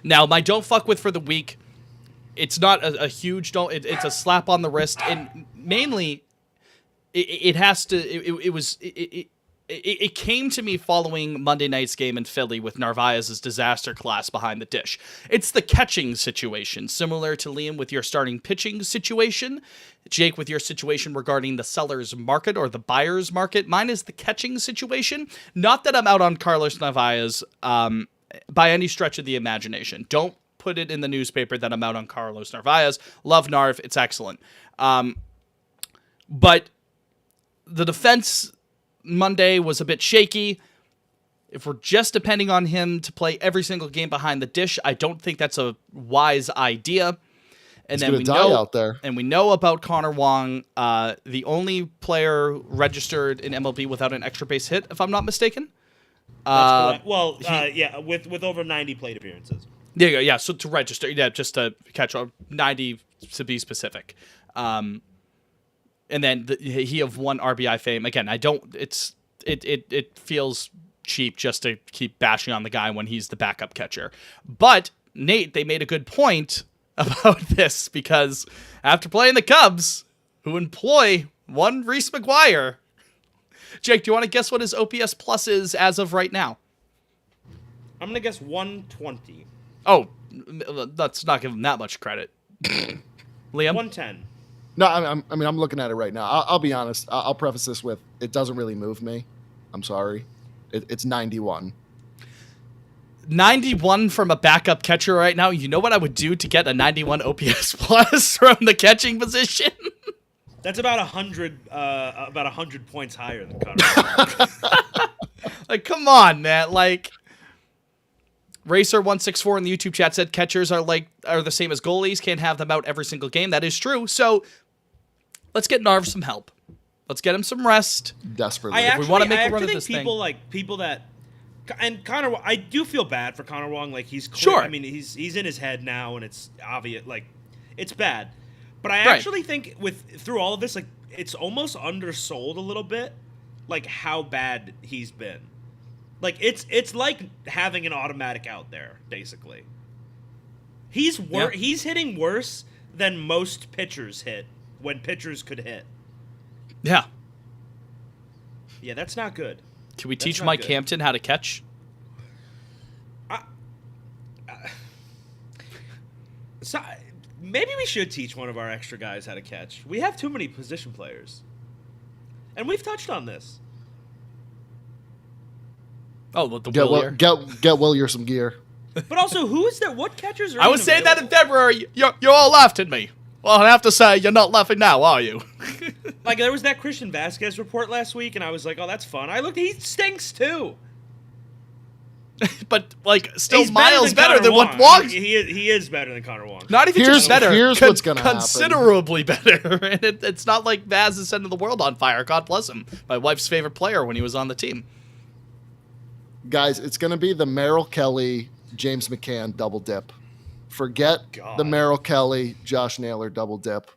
Now, my Don't Fuck With for the week it's not a huge don't. It's a slap on the wrist, and mainly, it has to. It came to me following Monday night's game in Philly with Narvaez's disaster class behind the dish. It's the catching situation, similar to Liam with your starting pitching situation, Jake with your situation regarding the seller's market or the buyer's market. Mine is the catching situation. Not that I'm out on Carlos Narvaez by any stretch of the imagination. Don't put it in the newspaper that I'm out on Carlos Narvaez. Love Narv. It's excellent. But the defense Monday was a bit shaky. If we're just depending on him to play every single game behind the dish, I don't think that's a wise idea. And then we know out there. And we know about Connor Wong, the only player registered in MLB without an extra base hit, if I'm not mistaken. That's correct. Well, yeah, with over 90 plate appearances. There you go. Yeah, so to register, just to catch on 90 to be specific. And then he of one RBI fame. Again, I don't. It feels cheap just to keep bashing on the guy when he's the backup catcher. But Nate, they made a good point about this because after playing the Cubs, who employ one Reese McGuire, Jake, do you want to guess what his OPS plus is as of right now? I'm gonna guess 120. Oh, let's not give him that much credit. Liam, 110. No, I'm looking at it right now. I'll be honest. I'll preface this with, it doesn't really move me. I'm sorry. It's 91. 91 from a backup catcher right now. You know what I would do to get a 91 OPS plus from the catching position? That's about 100 points higher than Connor. Like, come on, man. Like, Racer164 in the YouTube chat said catchers are the same as goalies. Can't have them out every single game. That is true. So let's get Narv some help. Let's get him some rest. Desperately. We want to make a run of think this people thing. like people that, and Connor, I do feel bad for Connor Wong. Like he's Sure. I mean, he's in his head now, and it's obvious. Like it's bad. But I actually think through all of this, like it's almost undersold a little bit, like how bad he's been. Like it's like having an automatic out there, basically. He's hitting worse than most pitchers hit when pitchers could hit. Yeah. Yeah, that's not good. Can we teach Mike Hampton how to catch? So maybe we should teach one of our extra guys how to catch. We have too many position players, and we've touched on this. Oh, well, get Willier some gear. But also, who is there? What catchers are? I was saying that in February. You all laughed at me. Well, I have to say, you're not laughing now, are you? Like, there was that Christian Vasquez report last week, and I was like, oh, that's fun. I looked, he stinks, too. But, like, still He's miles better than Wong. what Wong... He is better than Connor Wong. Not even just better. Here's what's going to happen. Considerably better. And it's not like Vaz is setting the world on fire. God bless him. My wife's favorite player when he was on the team. Guys, it's going to be the Merrill Kelly, James McCann double dip. Forget the Merrill Kelly, Josh Naylor double dip.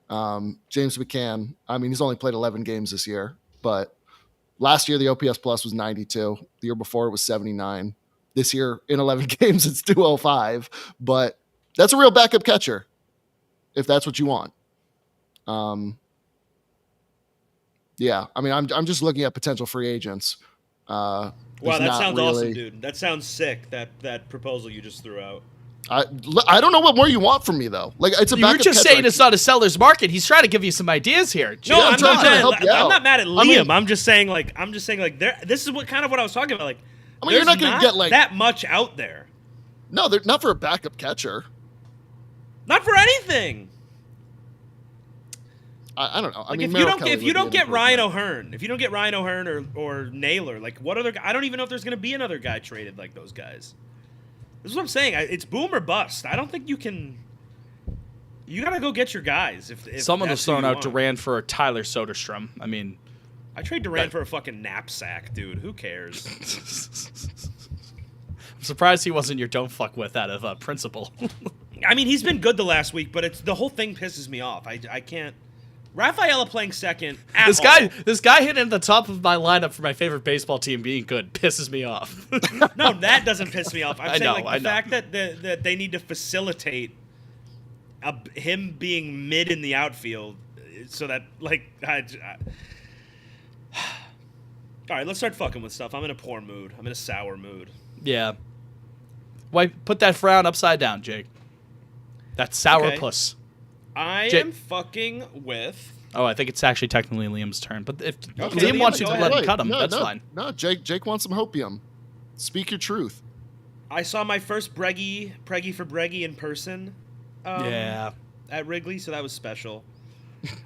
James McCann, I mean, he's only played 11 games this year, but last year the OPS plus was 92. The year before it was 79. This year in 11 games it's 205, but that's a real backup catcher if that's what you want. Yeah, I mean, I'm just looking at potential free agents. Wow, that sounds awesome, dude. That sounds sick, that proposal you just threw out. I don't know what more you want from me, though. Like, it's a backup catcher. You're just saying it's not a seller's market. He's trying to give you some ideas here. No, I'm not mad at Liam. I mean, I'm just saying this is what I was talking about. Like, I mean, you're not going to get like that much out there. No, they're not for a backup catcher. Not for anything. I don't know. I like mean, if you don't get Ryan O'Hearn or Naylor, like what other? I don't even know if there's going to be another guy traded like those guys. This is what I'm saying. It's boom or bust. I don't think you can. You got to go get your guys. If someone was throwing out want. Duran for a Tyler Soderstrom. I mean, I trade Duran for a fucking knapsack, dude. Who cares? I'm surprised he wasn't your don't fuck with out of principle. I mean, he's been good the last week, but the whole thing pisses me off. I can't. Rafaela playing second. This guy hitting at the top of my lineup for my favorite baseball team being good pisses me off. No, that doesn't piss me off. I'm saying the fact that they need to facilitate him being mid in the outfield, so that like. All right, let's start fucking with stuff. I'm in a poor mood. I'm in a sour mood. Yeah. Why put that frown upside down, Jake? That's sourpuss. I am fucking with. Oh, I think it's actually technically Liam's turn. But if Okay, Liam wants you go to ahead. let him cut him, that's no, fine. No, Jake wants some hopium. Speak your truth. I saw my first Preggy for Breggy in person. Yeah. At Wrigley, so that was special.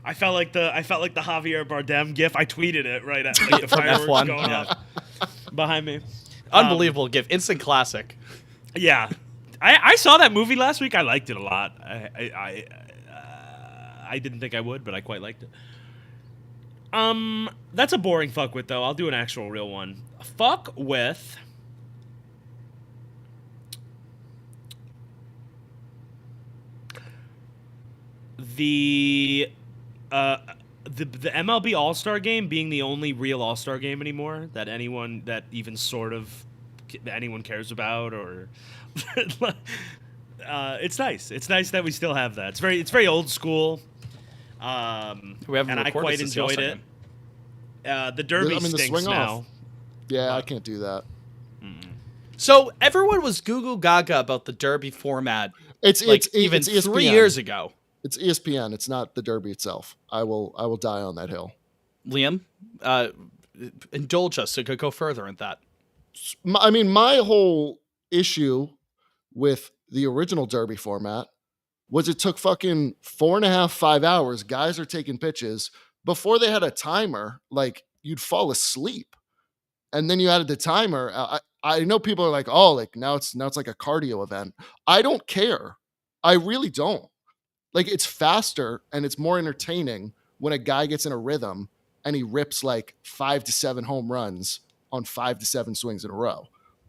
I felt like the Javier Bardem gif. I tweeted it right at like, the fireworks F1, going yeah. off behind me. Unbelievable gif. Instant classic. Yeah, I saw that movie last week. I liked it a lot. I didn't think I would, but I quite liked it. That's a boring fuck with though. I'll do an actual real one. Fuck with. The MLB All-Star Game being the only real All-Star Game anymore that anyone that even sort of anyone cares about, or it's nice. It's nice that we still have that. It's very old school. We haven't and I quite enjoyed it. The Derby the stinks swing now. off. Yeah, I can't do that. So everyone was Goo Gaga about the Derby format. It's even it's 3 ESPN. years ago. It's ESPN. It's not the Derby itself. I will die on that hill. Liam, indulge us to go further in that. My whole issue with the original Derby format was it took fucking 4.5, 5 hours. Guys are taking pitches. Before they had a timer, like you'd fall asleep. And then you added the timer. I know people are like, oh, like now it's like a cardio event. I don't care. I really don't. Like it's faster and it's more entertaining when a guy gets in a rhythm and he rips like 5 to 7 home runs on 5 to 7 swings in a row.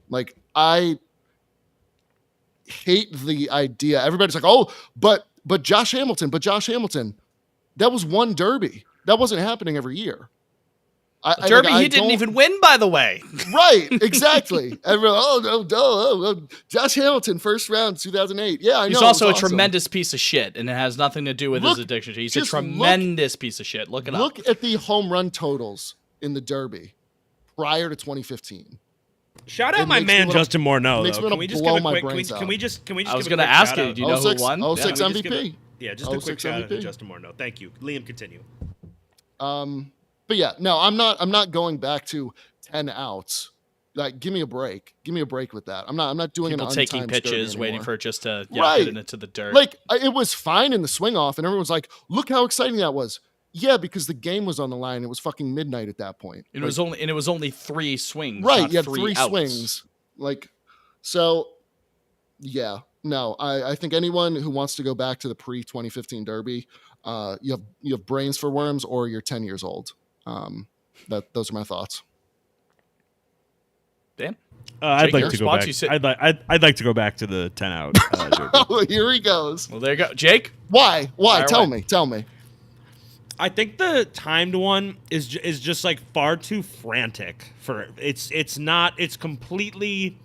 Like I hate the idea. Everybody's like, oh, but Josh Hamilton, that was one Derby. That wasn't happening every year. Derby, he didn't even win, by the way. Right, exactly. Everyone, Josh Hamilton, first round, 2008. Yeah, I know. He's also a awesome. tremendous piece of shit, and it has nothing to do with his addiction. He's a tremendous piece of shit. Look it up. Look at the home run totals in the Derby prior to 2015. Shout out my man Justin Morneau. Makes me Can want we to just blow give a my quick? brains out. Can we just? I was going to ask you. Do you know who 06 won? 06 MVP. Yeah, just a quick 06 shout out to MVP. Justin Morneau. Thank you, Liam. Continue. But yeah, no, I'm not going back to 10 outs. Like, give me a break. Give me a break with that. I'm not doing People an taking untimed Derby pitches, waiting anymore. for it just to Right. hit into the dirt. Like, it was fine in the swing off, and everyone's like, look how exciting that was. Yeah, because the game was on the line. It was fucking midnight at that point. It was only 3 swings. Right, not you had 3 3 outs. swings. Like, so, yeah. No, I think anyone who wants to go back to the pre-2015 Derby, you have brains for worms or you're 10 years old. Those are my thoughts. Dan? I'd Jake, like your to go spots, back. you sit- I'd like to go back to the 10 out. Derby. Oh, here he goes. Well, there you go. Jake? Why? Fire Tell away. me. I think the timed one is just like far too frantic for it's not. It's completely.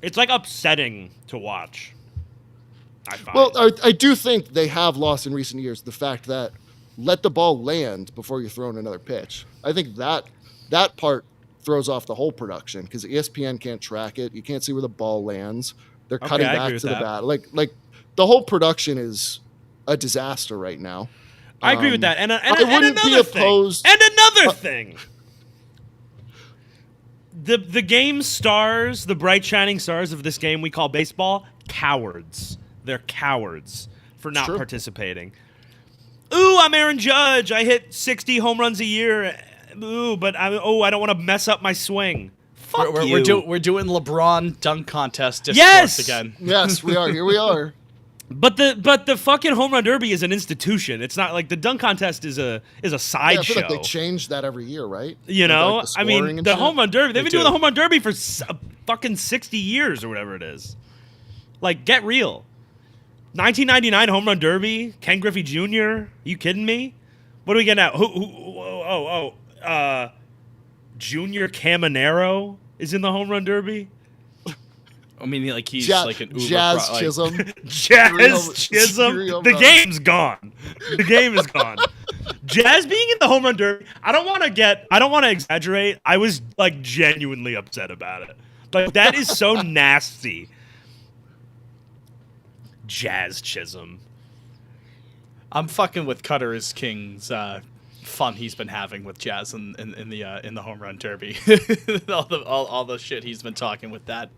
It's like upsetting to watch. I find. Well, I do think they have lost in recent years the fact that let the ball land before you're throwing another pitch. I think that part throws off the whole production because ESPN can't track it. You can't see where the ball lands. They're cutting I agree back with to the that. bat. Like the whole production is a disaster right now. I agree with that. And I wouldn't be another opposed. thing. And another thing. The game stars, the bright shining stars of this game we call baseball, cowards. They're cowards for not True. participating. Ooh, I'm Aaron Judge. I hit 60 home runs a year. Ooh, but I don't want to mess up my swing. Fuck you. We're doing LeBron dunk contest discourse Yes! again. Yes, we are. Here we are. But the fucking home run derby is an institution. It's not like the dunk contest is a Yeah, I sideshow. feel like they change that every year, right? You With, know, like, the I scoring mean, and the shit. home run derby. They've been do. doing the home run derby for fucking 60 years or whatever it is. Like, get real. 1999 home run derby. Ken Griffey Jr. Are you kidding me? What do we get now? Junior Caminero is in the home run derby. I mean, like he's like an Uber Jazz like- Chisholm. Jazz Chisholm. The game's gone. The game is gone. Jazz being in the home run derby. I don't want to exaggerate. I was like genuinely upset about it. Like that is so nasty. Jazz Chisholm. I'm fucking with Cutter is King's fun he's been having with Jazz in the home run derby. all the shit he's been talking with that.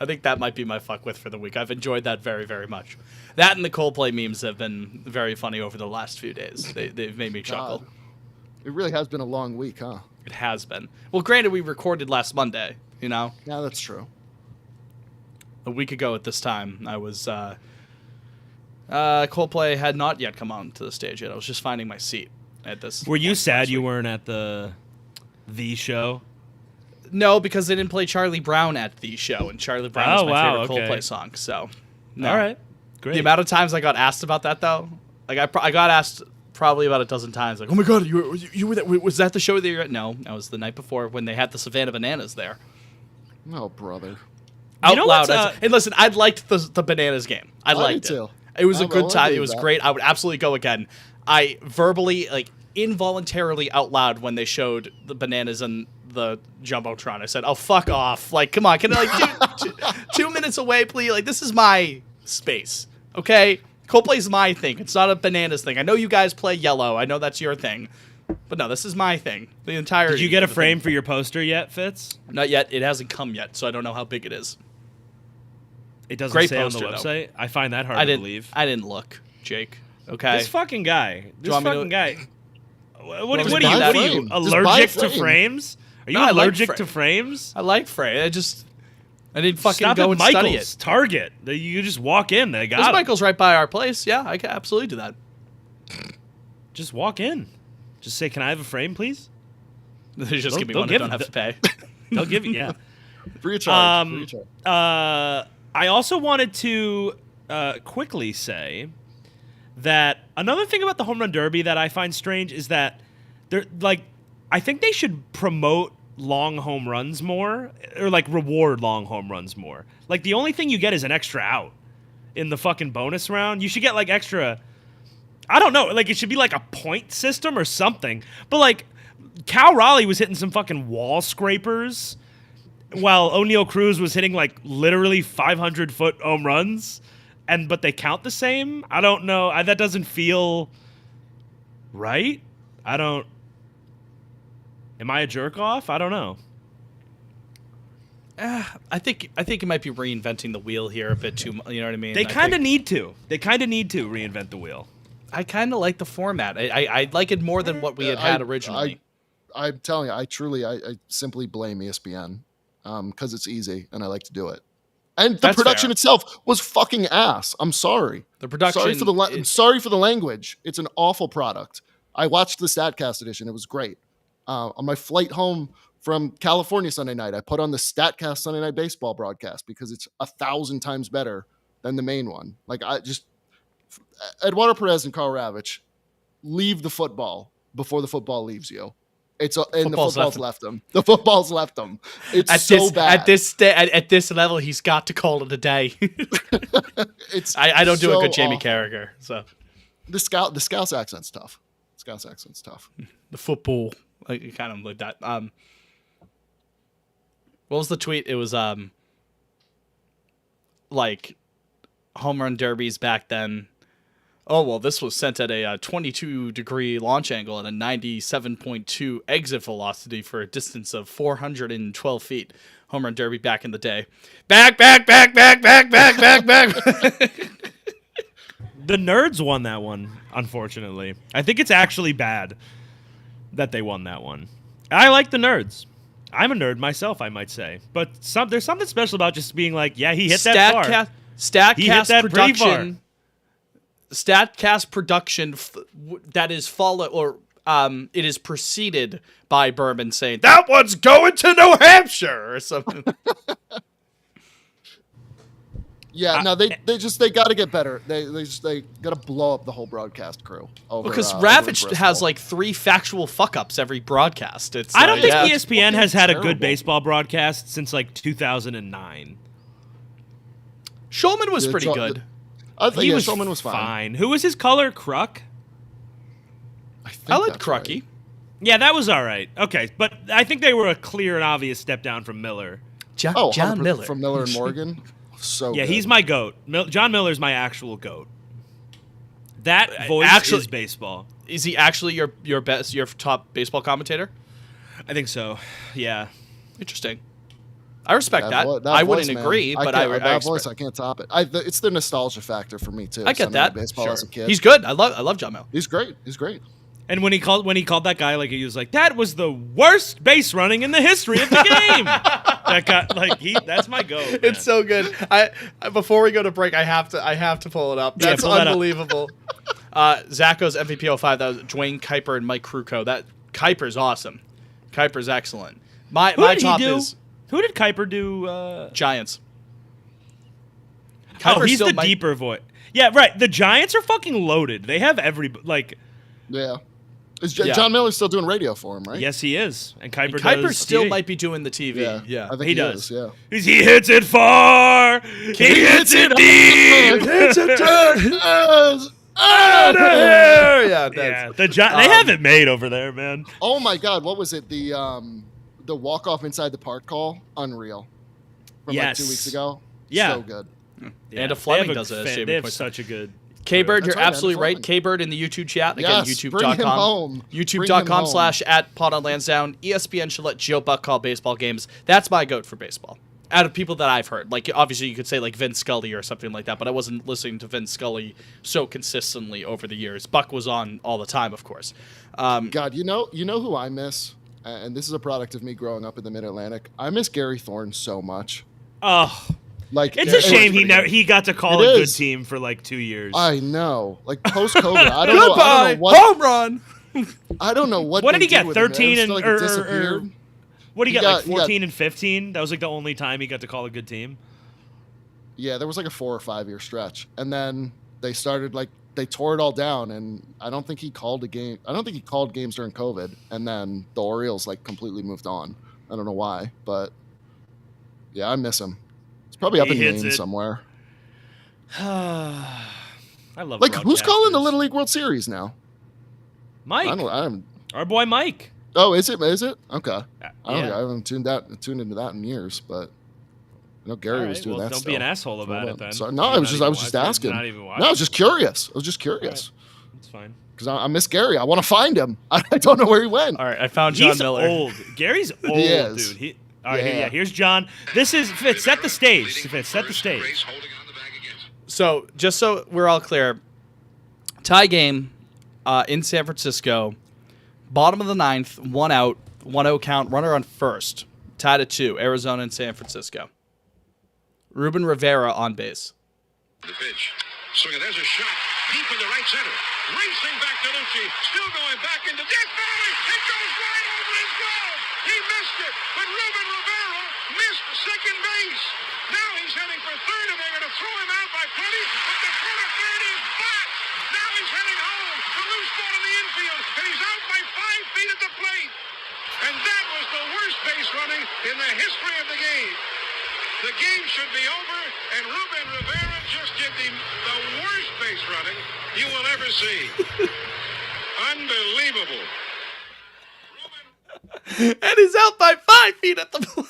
I think that might be my fuck with for the week. I've enjoyed that very, very much. That and the Coldplay memes have been very funny over the last few days. They've made me chuckle. God. It really has been a long week, huh? It has been. Well, granted, we recorded last Monday, you know? Yeah, that's true. A week ago at this time, I was... Coldplay had not yet come on to the stage yet. I was just finding my seat at this. Were you point sad last you week. weren't at the show? No, because they didn't play Charlie Brown at the show, and Charlie Brown is my favorite okay. Coldplay song. So, no. All right, great. The amount of times I got asked about that, though, like I got asked probably about a dozen times. Like, oh my god, you were that? Was that the show that you're at? No, that was the night before when they had the Savannah Bananas there. Oh, brother. Out know loud. what's, And listen, I liked the Bananas game. I liked did it. too. It was a I good time. believe It was that. great. I would absolutely go again. I verbally, like, involuntarily out loud when they showed the Bananas and the Jumbotron. I said, "Oh, fuck off! Like, come on, can I like 2 minutes away, please? Like, this is my space, okay? Coldplay's my thing. It's not a Bananas thing. I know you guys play Yellow. I know that's your thing, but no, this is my thing. The entire. Did you get a frame for your poster yet, Fitz? Not yet. It hasn't come yet, so I don't know how big it is. It doesn't Great say poster, on the though. website. I find that hard I to didn't. believe. I didn't look, Jake. Okay. This fucking guy. This want me to- fucking guy. What Want me are to you? buy What that are you frame? Just buy a allergic to frame. frames? Are you No, I like allergic fra- to frames? I like Frey. I didn't fucking Stop go at and study Michael's it. Target. You just walk in. They There's got it. Michael's right by our place. Yeah, I can absolutely do that. Just walk in. Just say, "Can I have a frame, please?" They just give me they'll one. I give don't it- have to pay. They'll give you. Yeah. Free of charge. Free of charge. I also wanted to quickly say that another thing about the home run derby that I find strange is that they're like, I think they should promote long home runs more, or like reward long home runs more. Like the only thing you get is an extra out in the fucking bonus round. You should get like extra. I don't know. Like it should be like a point system or something. But like Cal Raleigh was hitting some fucking wall scrapers, while O'Neal Cruz was hitting like literally 500-foot home runs, but they count the same. I don't know. That doesn't feel right. Am I a jerk off? I don't know. I think it might be reinventing the wheel here a bit too. You know what I mean? They kind of need to. They kind of need to reinvent the wheel. I kind of like the format. I like it more than what we had originally. I'm telling you, I simply blame ESPN because it's easy and I like to do it. And the That's production fair. itself was fucking ass. I'm sorry. The production. Sorry for the language. It's an awful product. I watched the Statcast edition. It was great. On my flight home from California Sunday night, I put on the Statcast Sunday Night Baseball broadcast because it's 1,000 times better than the main one. Like Eduardo Perez and Carl Ravitch leave the football before the football leaves you. And the football's left them. The football's left them. It's bad. At this level, he's got to call it a day. I don't do a good Jamie Carragher. So the Scouse accent's tough. the football, like kind of like that. What was the tweet? It was like home run derbies back then. Oh, well, this was sent at a 22-degree launch angle and a 97.2 exit velocity for a distance of 412 feet. Home run derby back in the day. Back. The Nerds won that one, unfortunately. I think it's actually bad that they won that one. I like the Nerds. I'm a nerd myself, I might say. But there's something special about just being like, yeah, he hit that far. He hit Statcast that pretty far. production. Statcast production that is followed or it is preceded by Berman saying that one's going to New Hampshire or something. Yeah, no, they got to get better. They got to blow up the whole broadcast crew. Because over Ravitch Bristol. has like 3 factual fuck ups every broadcast. It's I don't think yeah. ESPN has had a good terrible. baseball broadcast since like 2009. Shulman was Yeah, pretty good. I think He was Shulman was fine. fine. Who was his color? Kruk? think I like that's Crucky. right. Yeah, that was all right. Okay, but I think they were a clear and obvious step down from Miller. John 100% Miller. from Miller and Morgan. So Yeah, good. he's my goat. John Miller's my actual goat. That voice is baseball. Is he actually your top baseball commentator? I think so. Yeah. Interesting. I respect that. That I voice, wouldn't man. agree, but I that voice, I can't top it. It's the nostalgia factor for me too. I get that. Baseball as a kid. He's good. I love John Miller. He's great. He's great. And when he called that guy, like he was like, that was the worst base running in the history of the game. That guy, that's my goat. Man. It's so good. Before we go to break, I have to pull it up. Yeah, That's pull that up. unbelievable. Zacho's MVP 05. That was Dwayne Kuiper and Mike Krukow. That Kuiper's awesome. Kuiper's excellent. My top is who did Kuiper do? Giants. Oh, Kuiper he's still the might- deeper voice. Yeah, right. The Giants are fucking loaded. They have Yeah. Is Yeah. John Miller still doing radio for him, right? Yes, he is. And Kuiper Kuiper still TV. might be doing the TV. Yeah. I think He does. is, yeah. He hits it far. He hits it deep. It's a turn. Oh, Yeah. Yeah, they have it made over there, man. oh my God, what was it? The walk off inside the park call, unreal. From Yes. 2 weeks ago. Yeah. So good. Yeah, And a they Fleming have does it, as Jamie They have points such a good. K-Bird, That's you're right, absolutely Adam right. Fleming. K-Bird in the YouTube chat. Again, Yes, bring him youtube.com. home. YouTube.com /@Pod on Lansdowne. ESPN should let Joe Buck call baseball games. That's my goat for baseball. Out of people that I've heard. Like, obviously, you could say, like, Vince Scully or something like that, but I wasn't listening to Vince Scully so consistently over the years. Buck was on all the time, of course. God, you know who I miss? And this is a product of me growing up in the Mid-Atlantic. I miss Gary Thorne so much. Oh, Like it's a shame he got to call It a good is. team for like 2 years. I know. Like post-COVID, I don't know. Goodbye. Home run. I don't know what. What did they he get? did with him. 13 It and was or, like it disappeared. what did he He get? Like got- he got- 14 and 15. That was like the only time he got to call a good team. Yeah, there was like a 4 or 5 year stretch, and then they started they tore it all down, and I don't think he called a game. I don't think he called games during COVID, and then the Orioles completely moved on. I don't know why, but yeah, I miss him. It's probably up He in hits Maine it. somewhere. I love Like who's calling the broadcasters. Little League World Series now? Mike, I'm. our boy Mike. Oh, is it? Is it? Okay. I Yeah. haven't tuned into that in years, but I know Gary All was right, doing well, that. don't be an asshole about it then. So, no, You're I was not just even asking. watching. You're not even No, watching. I was just curious. I was just curious It's fine. because I miss Gary. I want to find him. I don't know where he went. All right, I found John He's Miller. old. Gary's old, is. dude. All right, Yeah. here's John. This is Fitz. Set the stage. Fitz, set the stage. Grace holding on the bag again. So, just so we're all clear, tie game in San Francisco, bottom of the ninth, 1 out, 1-0 count, runner on first, tied at 2, Arizona and San Francisco. Ruben Rivera on base. The pitch. Swinging. There's a shot deep into right center. Racing back to Lucci. Still going back into death valley. It goes right over his glove. He missed it, but Ruben Rivera missed second base. Now he's heading for third, and they're going to throw him out by plenty. But the corner third is back. Now he's heading home. The loose ball in the infield, and he's out by 5 feet at the plate. And that was the worst base running in the history of the game. The game should be over, and Ruben Rivera just did the worst base running you will ever see. Unbelievable. And he's out by 5 feet at the plate.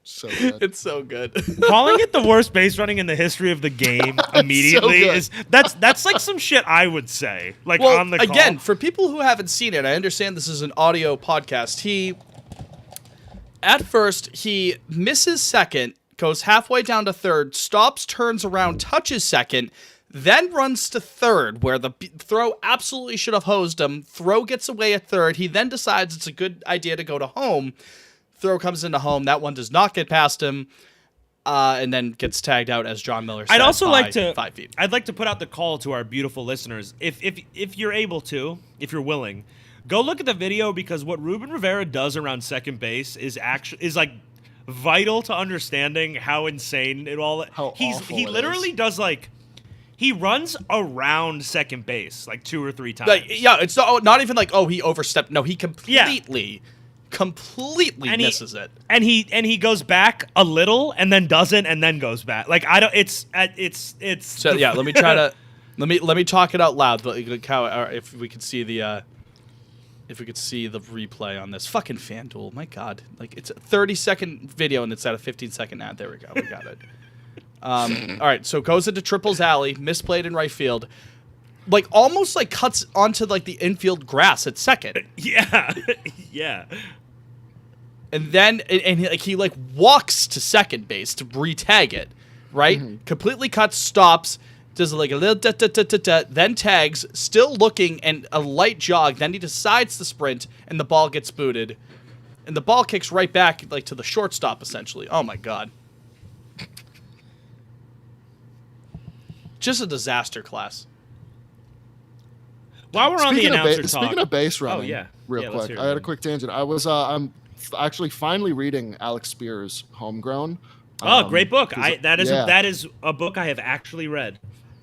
So good. It's so good. Calling it the worst base running in the history of the game immediately good. is that's like some shit I would say. Like Well, on the call. again, for people who haven't seen it, I understand this is an audio podcast. At first, he misses second, goes halfway down to third, stops, turns around, touches second, then runs to third, where the throw absolutely should have hosed him. Throw gets away at third. He then decides it's a good idea to go to home. Throw comes into home. That one does not get past him, and then gets tagged out as John Miller said. I'd also by like to 5 feet. I'd like to put out the call to our beautiful listeners. If you're able to, if you're willing, go look at the video because what Ruben Rivera does around second base is like vital to understanding how insane it all. How he awful it literally is. does like he runs around second base like 2 or 3 times. Like, yeah, it's not even like, oh, he overstepped. No, he completely completely misses it. And he goes back a little and then doesn't and then goes back. Like I don't. It's. So yeah, let me try to let me talk it out loud. If we could see the replay on this fucking FanDuel, my God, like it's a 30-second video and it's at a 15-second ad. There we go, we got it. All right, so goes into Triple's alley, misplayed in right field, like almost like cuts onto like the infield grass at second. Yeah, yeah. And then he like walks to second base to re-tag it, right? Mm-hmm. Completely cuts, stops, does like a little da-da-da-da-da, then tags, still looking, and a light jog. Then he decides to sprint, and the ball gets booted. And the ball kicks right back like to the shortstop, essentially. Oh, my God. Just a disaster class. While we're on the announcer talk. Speaking of base running, real quick, I had a quick tangent. I'm actually finally reading Alex Spear's Homegrown. Great book. That is a book I have actually read.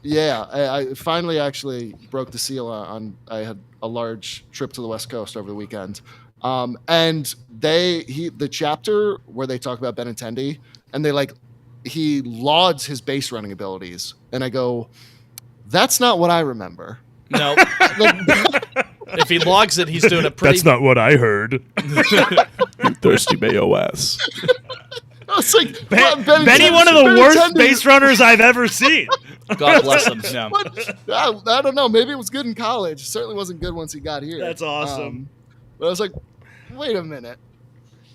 Yeah, I finally actually broke the seal on. I had a large trip to the West Coast over the weekend, and the chapter where they talk about Benintendi, and he lauds his base running abilities, and I go, that's not what I remember. No. If he logs it, he's doing a pretty. That's not what I heard. Thirsty MAOS. I was like, Benny, one of the worst base runners I've ever seen. God bless him. Yeah. I don't know. Maybe it was good in college. It certainly wasn't good once he got here. That's awesome. But I was like, wait a minute.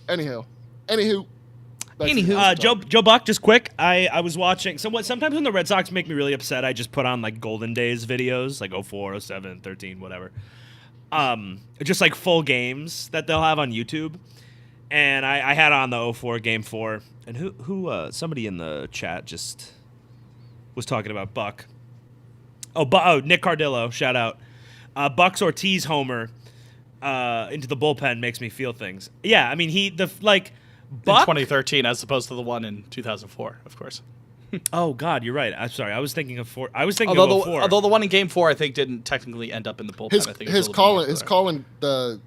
Anywho. Joe Buck, just quick. I was watching. Sometimes when the Red Sox make me really upset, I just put on like Golden Days videos, like 04, 07, 13, whatever. Just like full games that they'll have on YouTube. And I had on the 04 Game 4. And who somebody in the chat just was talking about Buck. Nick Cardillo, shout out. Buck's Ortiz homer into the bullpen makes me feel things. Yeah, I mean Buck in 2013 as opposed to the one in 2004, of course. Oh God, you're right. I'm sorry. I was thinking of 4. I was thinking of 04. Although the one in Game 4 I think didn't technically end up in the bullpen. I think his call in the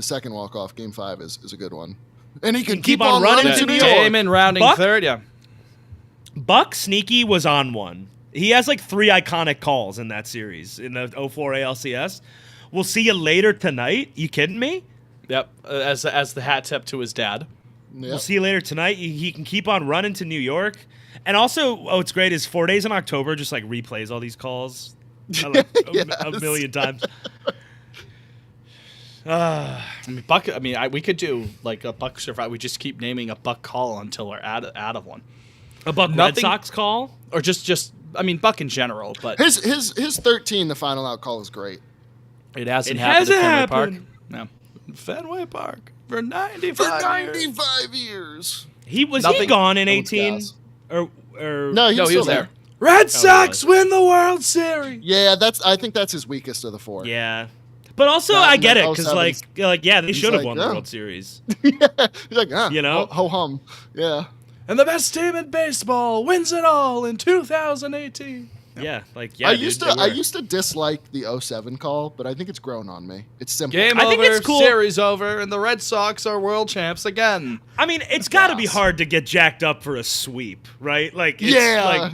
second walk-off, Game 5, is a good one. And he can keep on running to New York. Damon rounding Buck? third, yeah. Buck Sneaky was on one. He has like 3 iconic calls in that series, in the 04 ALCS. We'll see you later tonight. You kidding me? Yep, as the hat tip to his dad. Yep. We'll see you later tonight. He can keep on running to New York. And also, what's great is 4 Days in October just like replays all these calls a million times. I mean, Buck. I mean, we could do like a Buck survive. We just keep naming a Buck call until we're out of one. A Buck Red Sox call, or just I mean, Buck in general. But his 13, the final out call is great. It hasn't happened at Fenway Park. No, Fenway Park for 95 years. He gone in 18 or no, he was there. Red Sox win the World Series. Yeah, I think that's his weakest of the 4. Yeah. But also, I get it, because, they should have won the World Series. Yeah. He's like, ho-hum. Yeah. And the best team in baseball wins it all in 2018. Yeah, I used to dislike the 07 call, but I think it's grown on me. It's simple. Game I over, think it's cool. Series over, and the Red Sox are world champs again. I mean, it's got to be hard to get jacked up for a sweep, right? Like, it's yeah.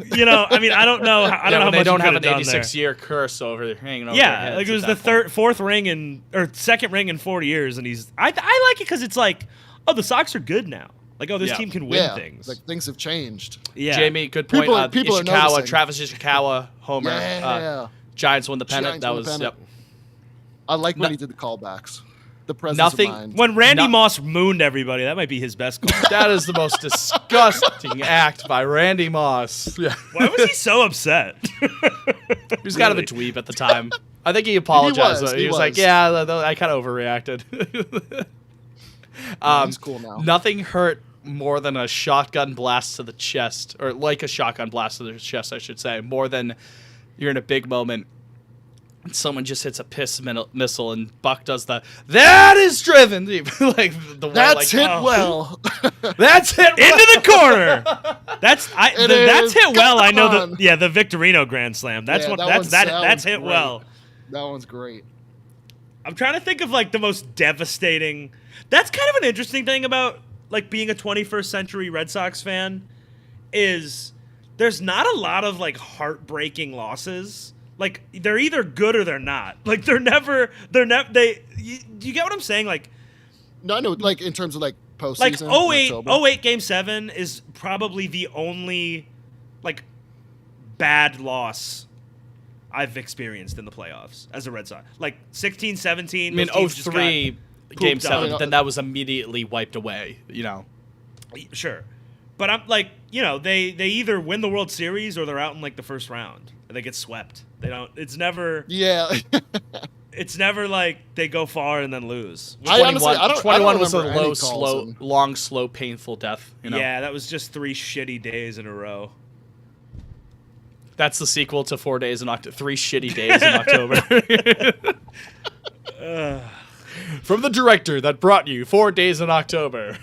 I mean, I don't know. I don't know how they much don't have an 86-year curse hanging over. Yeah, their like heads it was the fourth ring second ring in 4 years, and I like it because it's like, oh, the Sox are good now. Like, oh, this team can win things. Like, things have changed. Yeah. Jamie, good point. People Ishikawa, Travis Ishikawa, homer. Yeah. Giants won the pennant. Yep. I like when he did the callbacks. The presence of mind. When Randy Moss mooned everybody, that might be his best call. That is the most disgusting act by Randy Moss. Yeah. Why was he so upset? He was kind of a dweeb at the time. I think he apologized. He was like, yeah, I kind of overreacted. He's cool now. Nothing hurt more than a shotgun blast to the chest, or like a shotgun blast to the chest, I should say, more than you're in a big moment and someone just hits a piss missile and Buck does that is driven. Like that's hit well. That's hit into the corner. That's hit well. I know the Victorino grand slam. That's that's hit well. That one's great. I'm trying to think of like the most devastating. That's kind of an interesting thing about like being a 21st century Red Sox fan is there's not a lot of like heartbreaking losses. Like they're either good or they're not. Like you get what I'm saying? Like No, I know, like in terms of like like postseason. 08 Game 7 is probably the only like bad loss I've experienced in the playoffs as a Red Sox. Like 16, 17. I mean, those teams just 03 got Game pooped 7, out. then that was immediately wiped away, you know. Sure. But I'm like, you know, they either win the World Series or they're out in like the first round. They get swept. They don't. It's never. Yeah. It's never like they go far and then lose. 21 was a remember any low, calls slow, in- long, slow, painful death. You know? Yeah, that was just 3 shitty days in a row. That's the sequel to 4 Days in October. 3 shitty days in October. From the director that brought you 4 Days in October.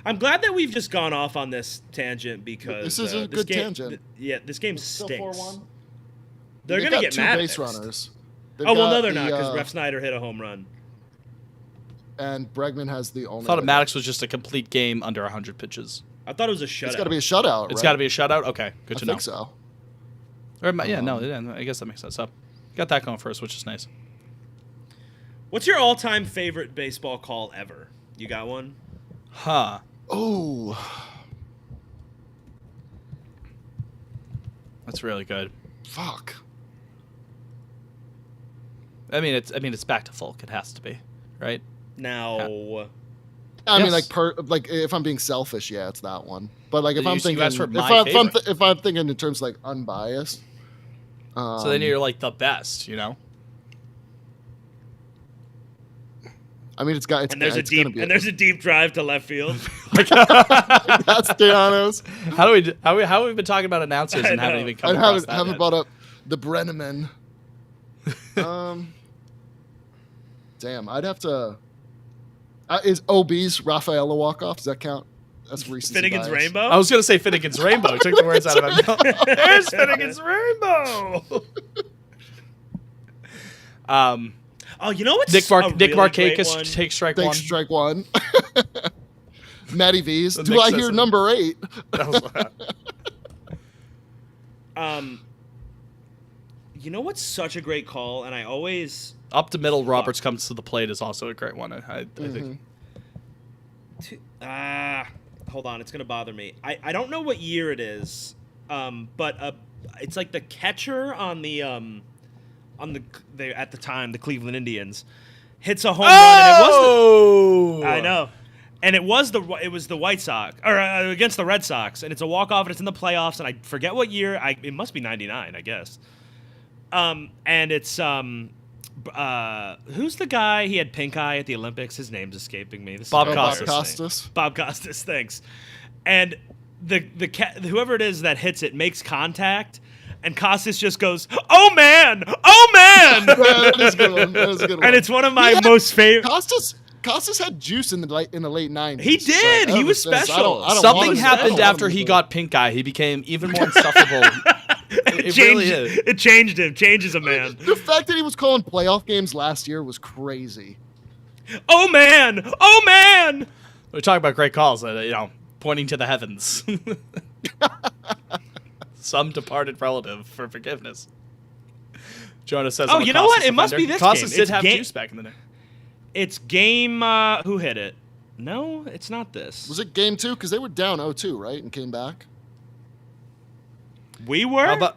I'm glad that we've just gone off on this tangent because This is a good tangent. This game Still stinks. 4-1. They're They've gonna got get 2 mad. base at us. runners. Oh well, no, they're not because Ref Snyder hit a home run. And Bregman has the I only. thought Maddox was just a complete game under 100 pitches. I thought it was a shutout. It's got to be a shutout. It's right? got to be a shutout? Okay, good I to know. think so. Or, yeah, I guess that makes sense. So, got that going first, which is nice. What's your all-time favorite baseball call ever? You got one? Huh. Oh, That's really good. fuck. I mean, it's back to Folk. It has to be, right? Now, I mean, Yes. like if I'm being selfish, yeah, it's that one. But like if You- I'm you thinking, asked for if, my if I'm thinking in terms of, like unbiased, So then you're like the best, you know? I mean, it's got. and there's a it's gonna deep be and there's a deep drive to left field. that's Deanos. How have we been talking about announcers and I haven't know. even come I across haven't that haven't yet? brought up the Brenneman. Damn, I'd have to. Is OB's Rafaela walk-off? Does that count? That's recency Finnegan's bias. Rainbow. I was gonna say Finnegan's Rainbow. Took the words out of my mouth. There's Finnegan's Rainbow. Oh, you know what's Nick a really great Markakis one? takes strike Thanks, one. strike one. Matty V's. The Do Nick I says hear it. number 8? You know what's such a great call, and I always Up to middle, Roberts comes to the plate is also a great one. I think. hold on, it's gonna bother me. I don't know what year it is, but it's like the catcher on the at the time the Cleveland Indians hits a home run, and it was I know, and it was the White Sox or against the Red Sox, and it's a walk off, and it's in the playoffs, and I forget what year. It must be '99, I guess. And it's who's the guy? He had pink eye at the Olympics. His name's escaping me. This is Bob very Costas. embarrassing. Bob Costas, thanks. And whoever it is that hits it makes contact, and Costas just goes, "Oh man, oh man!" That is a good one. That is a good one. And it's one of my most favorite. Late had juice in the late 90s. He did. He was special. I don't Something want happened him after to he do got pink eye. He became even more insufferable. It really is. It changed him. Changes a man. The fact that he was calling playoff games last year was crazy. Oh man, oh man. We're talking about great calls, pointing to the heavens. Some departed relative for forgiveness. Jonah says, Oh, I'm a you know what? Costas It must defender. be this Costas game. did It's have game- juice back in the day. It's game. Who hit it? No, it's not this. Was it game 2? Because they were down 0-2, right? And came back. We were. How about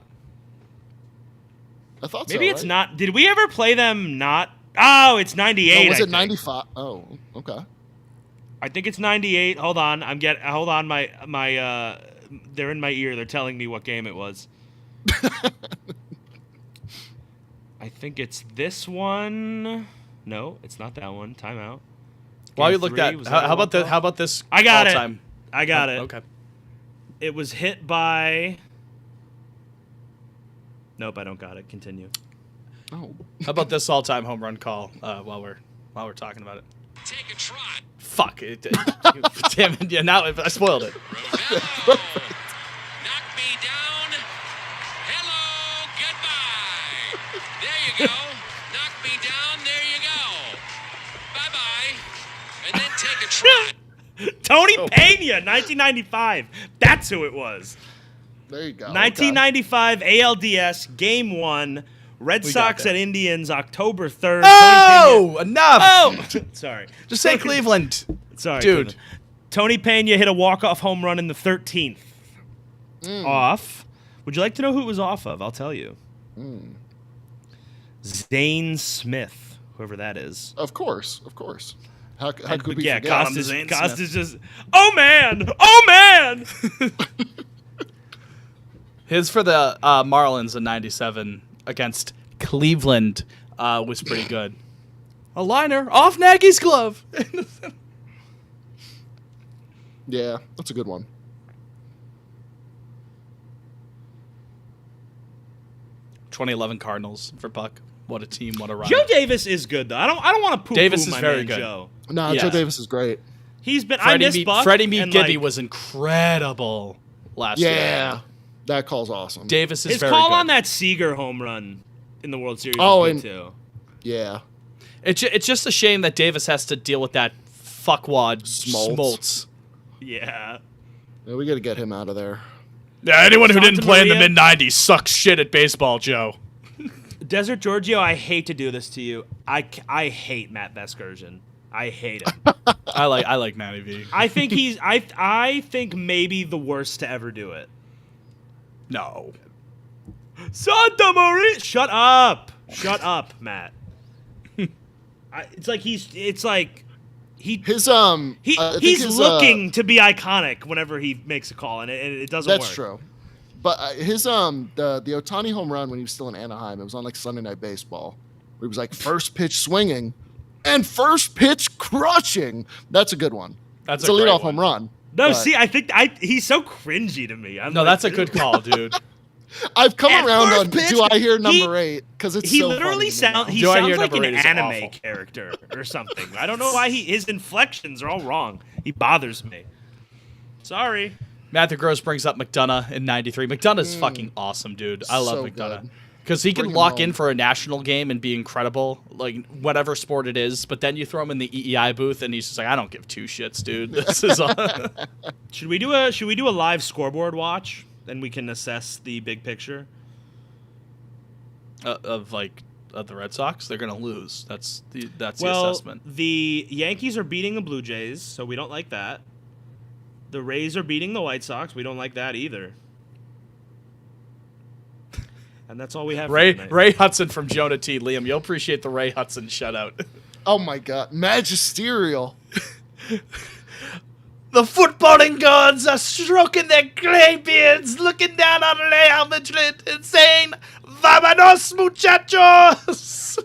I thought Maybe so, it's right? not. Did we ever play them? Not. Oh, it's 98. No, was I it think. 95? Oh, okay. I think it's 98. Hold on. Hold on. My. They're in my ear. They're telling me what game it was. I think it's this one. No, it's not that one. Timeout. while Game you look 3, that? was How a about walk-off? how about this? I got it. all-time? I got it. Okay. It was hit by. Nope, I don't got it. Continue. Oh. How about this all-time home run call? While we're talking about it. Take a trot. Fuck it. Damn it! Yeah, now I spoiled it. Rosello. Knock me down. Hello. Goodbye. There you go. Knock me down. There you go. Bye-bye. shot. Tony Pena, 1995. That's who it was. There you go. 1995 ALDS Game 1. Red Sox at Indians, October 3rd. Oh, enough. Oh, sorry. Just say Cleveland. Sorry, dude. Cleveland. Tony Pena hit a walk-off home run in the 13th. Off. Would you like to know who it was off of? I'll tell you. Zane Smith, whoever that is. Of course. How could we forget? Costa's just, oh man! Oh man! His for the Marlins in 97 against Cleveland was pretty good. A liner off Nagy's glove. Yeah, that's a good one. '11 Cardinals for Buck. What a team! What a ride. Joe Davis is good though. I don't want to poo-poo Davis is my very man good. Joe. No, Yeah. Joe Davis is great. He's been. I miss Buck. Freddie Meet and, Gibby like, was incredible last year. Yeah, that call's awesome. Davis is his very call good. on that Seager home run in the World Series. Oh, was and- good too. Yeah, It's just a shame that Davis has to deal with that fuckwad Smoltz. Yeah. yeah, we got to get him out of there. Yeah, anyone who Santa didn't play in the Maria? mid-'90s sucks shit at baseball, Joe. Desert Giorgio, I hate to do this to you. I hate Matt Vescursion. I hate him. I like Matty V. I think he's. I think maybe the worst to ever do it. No. Santa Maria. Shut up, Matt. It's like he. His He's I think his, looking to be iconic whenever he makes a call, and it doesn't work. That's true. But his the Ohtani home run when he was still in Anaheim, it was on like Sunday Night Baseball, where he was like first pitch swinging, and first pitch crushing. That's a good one. That's it's a a great leadoff one. home run. No, but see, I think he's so cringy to me. No, that's a good call, dude. I've come At around first on. pitch, Do I hear number 8? Because it's He so literally funny to me he Do I sounds Hear like Number an 8 is anime awful. character or something. I don't know why his inflections are all wrong. He bothers me. Sorry. Matthew Gross brings up McDonough in 93. McDonough's fucking awesome, dude. I love So McDonough. good. Because he can Bring him lock in home. for a national game and be incredible, like whatever sport it is, but then you throw him in the EEI booth and he's just like, I don't give two shits, dude. This is all. Should we do a live scoreboard watch? Then we can assess the big picture. of the Red Sox. They're gonna lose. That's the Well, assessment. the Yankees are beating the Blue Jays, so we don't like that. The Rays are beating the White Sox. We don't like that either. And that's all we have. for tonight. Ray Hudson from Jonah T. Liam, you'll appreciate the Ray Hudson shutout. Oh my god, magisterial! The footballing gods are stroking their gray beards, looking down on Real Madrid and saying, "Vámonos, muchachos!"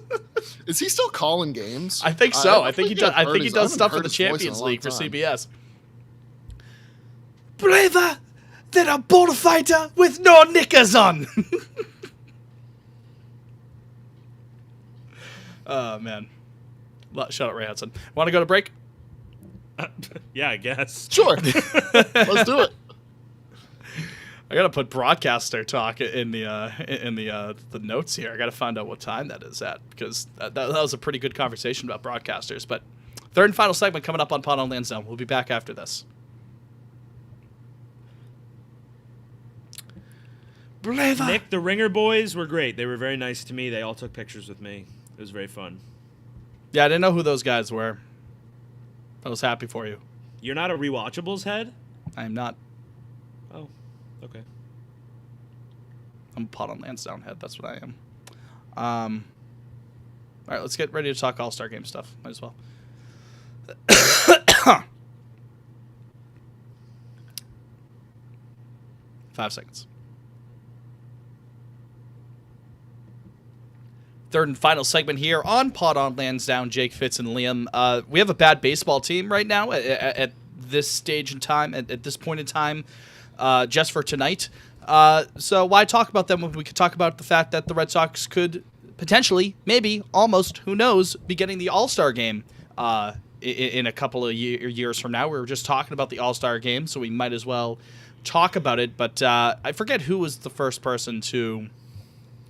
Is he still calling games? I think so. I don't think he I've does. I heard think he his- does I stuff for haven't the heard his voice in a Champions long League for time. CBS. Braver than a bullfighter with no knickers on. Oh man, shout out Ray Hudson. Want to go to break? Yeah, I guess. Sure, let's do it. I gotta put broadcaster talk in the notes here. I gotta find out what time that is at because that was a pretty good conversation about broadcasters. But third and final segment coming up on Pod on Lansdowne. We'll be back after this. Nick, the Ringer boys were great. They were very nice to me. They all took pictures with me. It was very fun. Yeah, I didn't know who those guys were. I was happy for you. You're not a rewatchables head? I am not. Oh, okay. I'm a Pod on Lansdowne head. That's what I am. All right, let's get ready to talk All-Star Game stuff. Might as well. 5 seconds. Third and final segment here on Pod on Lansdowne. Jake, Fitz, and Liam. We have a bad baseball team right now at this stage in time, at this point in time, just for tonight. So why talk about them when we could talk about the fact that the Red Sox could potentially, maybe, almost, who knows, be getting the All-Star game in a couple of years from now. We were just talking about the All-Star game, so we might as well talk about it. But I forget who was the first person to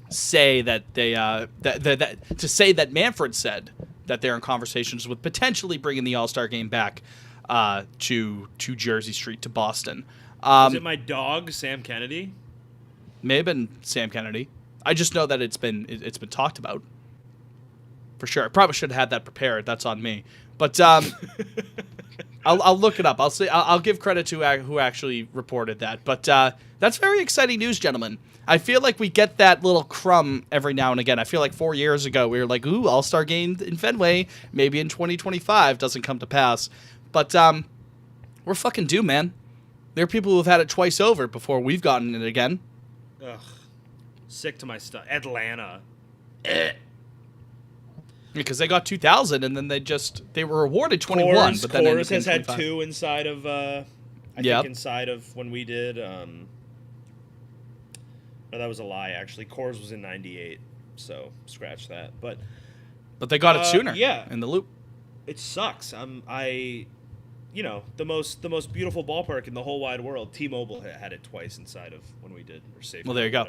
say that they to say that Manfred said that they're in conversations with potentially bringing the All-Star game back. to Jersey Street to Boston. Is it my dog, Sam Kennedy? May have been Sam Kennedy. I just know that it's been talked about. For sure. I probably should have had that prepared. That's on me. But I'll look it up. I'll give credit to who actually reported that. But that's very exciting news, gentlemen. I feel like we get that little crumb every now and again. I feel like 4 years ago we were like, ooh, All-Star game in Fenway. Maybe in 2025. Doesn't come to pass. But we're fucking due, man. There are people who have had it twice over before we've gotten it again. Ugh. Sick to my stomach. Atlanta. Because they got 2,000 and then they were awarded 21. But then Coors has had 25. 2 inside of I think inside of when we did. No, that was a lie. Actually, Coors was in '98, so scratch that. But they got it sooner. Yeah, in the loop. It sucks. The most beautiful ballpark in the whole wide world. T-Mobile had it twice inside of when we did, or Safe. Well, there you go.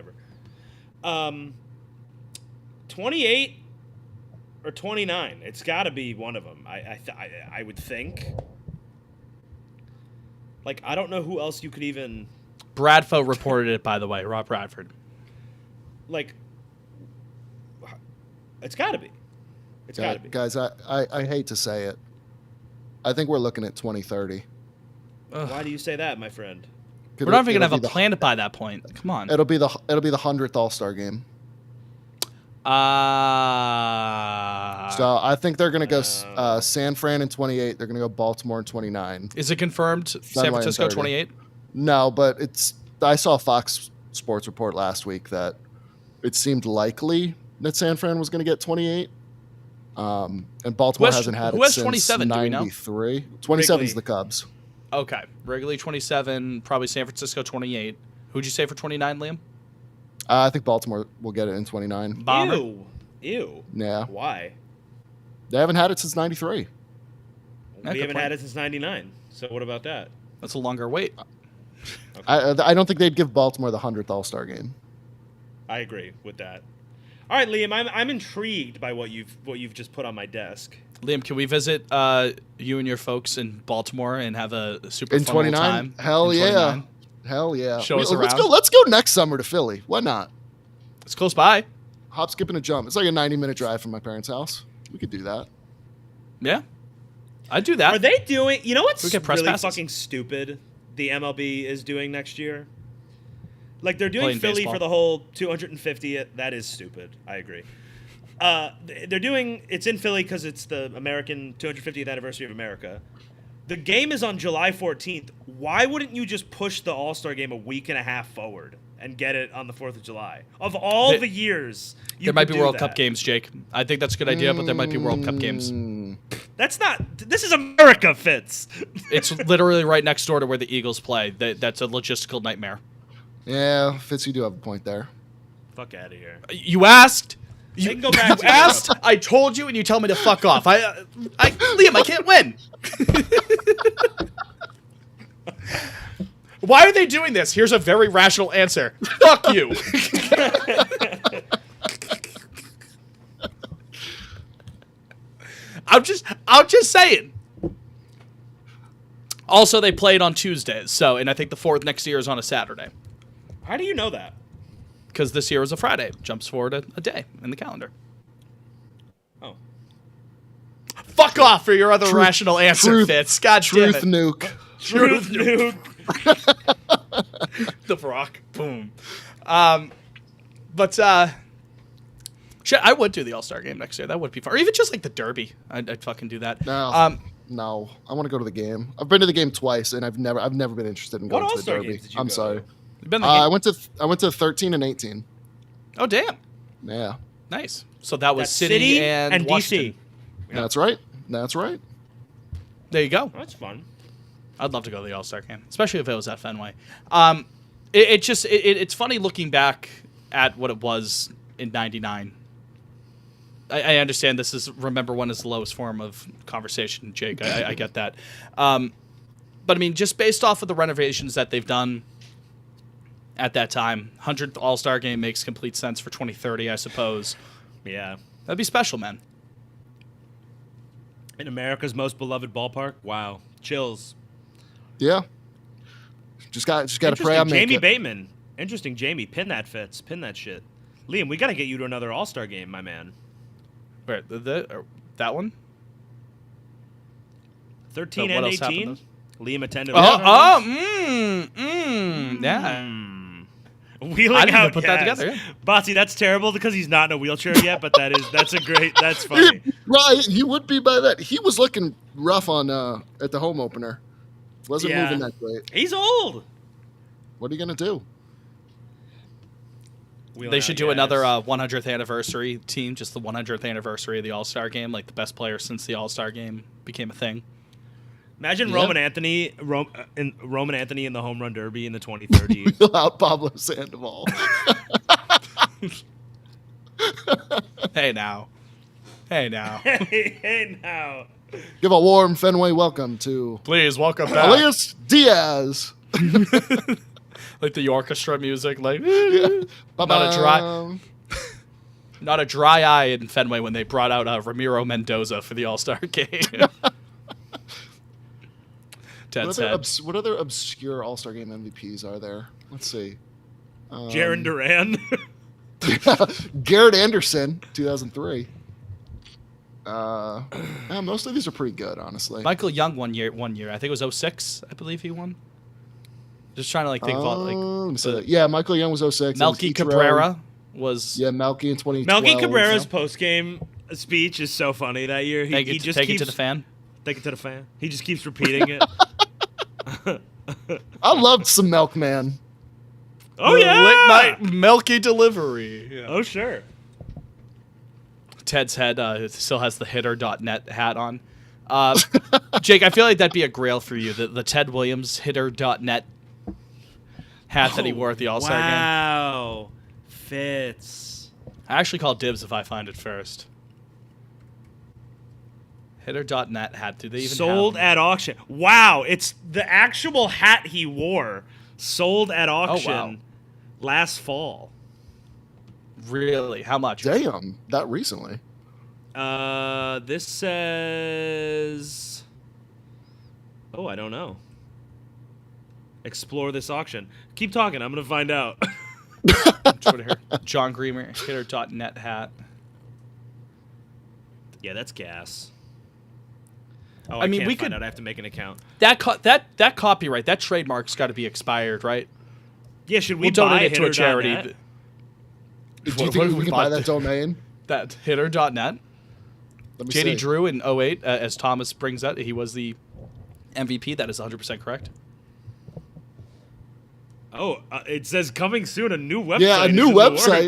28 or 29. It's got to be one of them. I would think. Like, I don't know who else you could even. Bradfo reported it, by the way. Rob Bradford. Like, it's got to be. It's got to be. Guys, I hate to say it. I think we're looking at 2030. Why do you say that, my friend? We're not even gonna have a planet by that point. Come on. It'll be the 100th All-Star game. So I think they're gonna go San Fran in 28. They're gonna go Baltimore in 29. Is it confirmed? San Francisco 28. No, but I saw a Fox Sports report last week that it seemed likely that San Fran was going to get 28. And Baltimore hasn't had it since 27, 93. 27 is the Cubs. Okay. Wrigley 27, probably San Francisco 28. Who'd you say for 29, Liam? I think Baltimore will get it in 29. Bomber. Ew. Yeah. Why? They haven't had it since 93. We haven't had it since 99. So what about that? That's a longer wait. Okay. I don't think they'd give Baltimore the 100th All-Star game. I agree with that. All right, Liam, I'm intrigued by what you've just put on my desk. Liam, can we visit you and your folks in Baltimore and have a super in fun 29? time? Hell in yeah. 29? Hell yeah. Show us let's around. Let's go next summer to Philly. Why not? It's close by. Hop, skip, and a jump. It's like a 90-minute drive from my parents' house. We could do that. Yeah. I'd do that. Are they doing? You know what's We get press really passes. fucking stupid? The MLB is doing next year. Like they're doing Playing Philly baseball. for the whole 250th. That is stupid. I agree. They're doing it's in Philly because it's the American 250th anniversary of America. The game is on July 14th. Why wouldn't you just push the All-Star game a week and a half forward and get it on the 4th of July? Of all the years, there might be World Cup games, Jake. I think that's a good idea, but there might be World Cup games. That's not. This is America, Fitz. It's literally right next door to where the Eagles play. That's a logistical nightmare. Yeah, Fitz, you do have a point there. Fuck out of here. You asked. They You can go back to asked. Europe. I told you, and you tell me to fuck off. Liam, I can't win. Why are they doing this? Here's a very rational answer. Fuck you. I'm just saying. Also, they played on Tuesdays, and I think the 4th next year is on a Saturday. How do you know that? Because this year was a Friday. Jumps forward a day in the calendar. Oh. Fuck off for your other rational answer, Fitz. God damn Truth it. nuke. Truth nuke. The Rock. Boom. Shit, I would do the All-Star game next year. That would be fun. Or even just like the Derby. I'd fucking do that. No, I want to go to the game. I've been to the game twice, and I've never been interested in going to the All-Star Derby. games did you I'm go sorry. to? You been to the game? I went to 13 and 18. Oh, damn. Yeah, Nice. So that was That's City and Washington. DC. that's right. That's right. There you go. Oh, that's fun. I'd love to go to the All-Star game, especially if it was at Fenway. It's funny looking back at what it was in '99. I understand this is remember when is the lowest form of conversation, Jake. I get that. But I mean, just based off of the renovations that they've done at that time, 100th All-Star game makes complete sense for 2030, I suppose. Yeah. That'd be special, man. In America's most beloved ballpark. Wow, chills. Yeah. Just got to pray I make Jamie it. Bateman. Interesting, Jamie. Pin that fits. Pin that shit. Liam, we got to get you to another All-Star game, my man. Wait, that one? 13 What and else 18. happened? Liam attended. Yeah. Wheeling I didn't out even put that gas. together, yeah. Botsy, that's terrible because he's not in a wheelchair yet, but that's funny. Right, he would be by that. He was looking rough on at the home opener. Wasn't Yeah. moving that great. He's old. What are you gonna do? Wheeling They out should do gas. another 100th anniversary team, just the 100th anniversary of the All-Star game, like the best player since the All-Star game became a thing. Imagine Yeah. Roman Anthony in the home run derby in the 2030. Wheel out Pablo Sandoval. Hey now. hey now. Give a warm Fenway welcome to Please welcome back. Elias Diaz. Like the orchestra music, like Yeah. not a dry eye in Fenway when they brought out Ramiro Mendoza for the All-Star game. What other obscure All-Star Game MVPs are there? Let's see. Jaron Duran. Garrett Anderson, 2003. Most of these are pretty good, honestly. Michael Young one year. I think it was 06, I believe he won. Just trying to think about let me see the- that. Yeah, Michael Young was 06. Melky Cabrera was Yeah, Melky in 2012. Melky Cabrera's post-game speech is so funny that year. He take just it keeps to the fan. Take it to the fan. He just keeps repeating it. I loved some Milkman. Oh yeah. Late night Melky delivery. Yeah. Oh sure. Ted's head still has the hitter.net hat on. Jake, I feel like that'd be a grail for you. The Ted Williams hitter.net hat that he wore at the All-Star game. Wow. Fits. I actually call dibs if I find it first. Hitter.net hat. Do they even Sold have at auction. Wow, it's the actual hat he wore. Sold at auction last fall. Really? How much? Damn, that recently. This says. Oh, I don't know. Explore this auction. Keep talking. I'm gonna find out. Twitter here. John Greener hitter.net hat. Yeah, that's gas. Oh, I mean, can't we find could- out. I have to make an account. That copyright, that trademark's got to be expired, right? Yeah, should we We'll donate buy it to a charity. hitter.net? Do you What think if we we can bought buy that domain? That hitter.net. Let me JD see. Drew in 08, as Thomas brings out, he was the MVP. That is 100% correct. Oh, it says coming soon. A new website. Yeah, a is new in the website.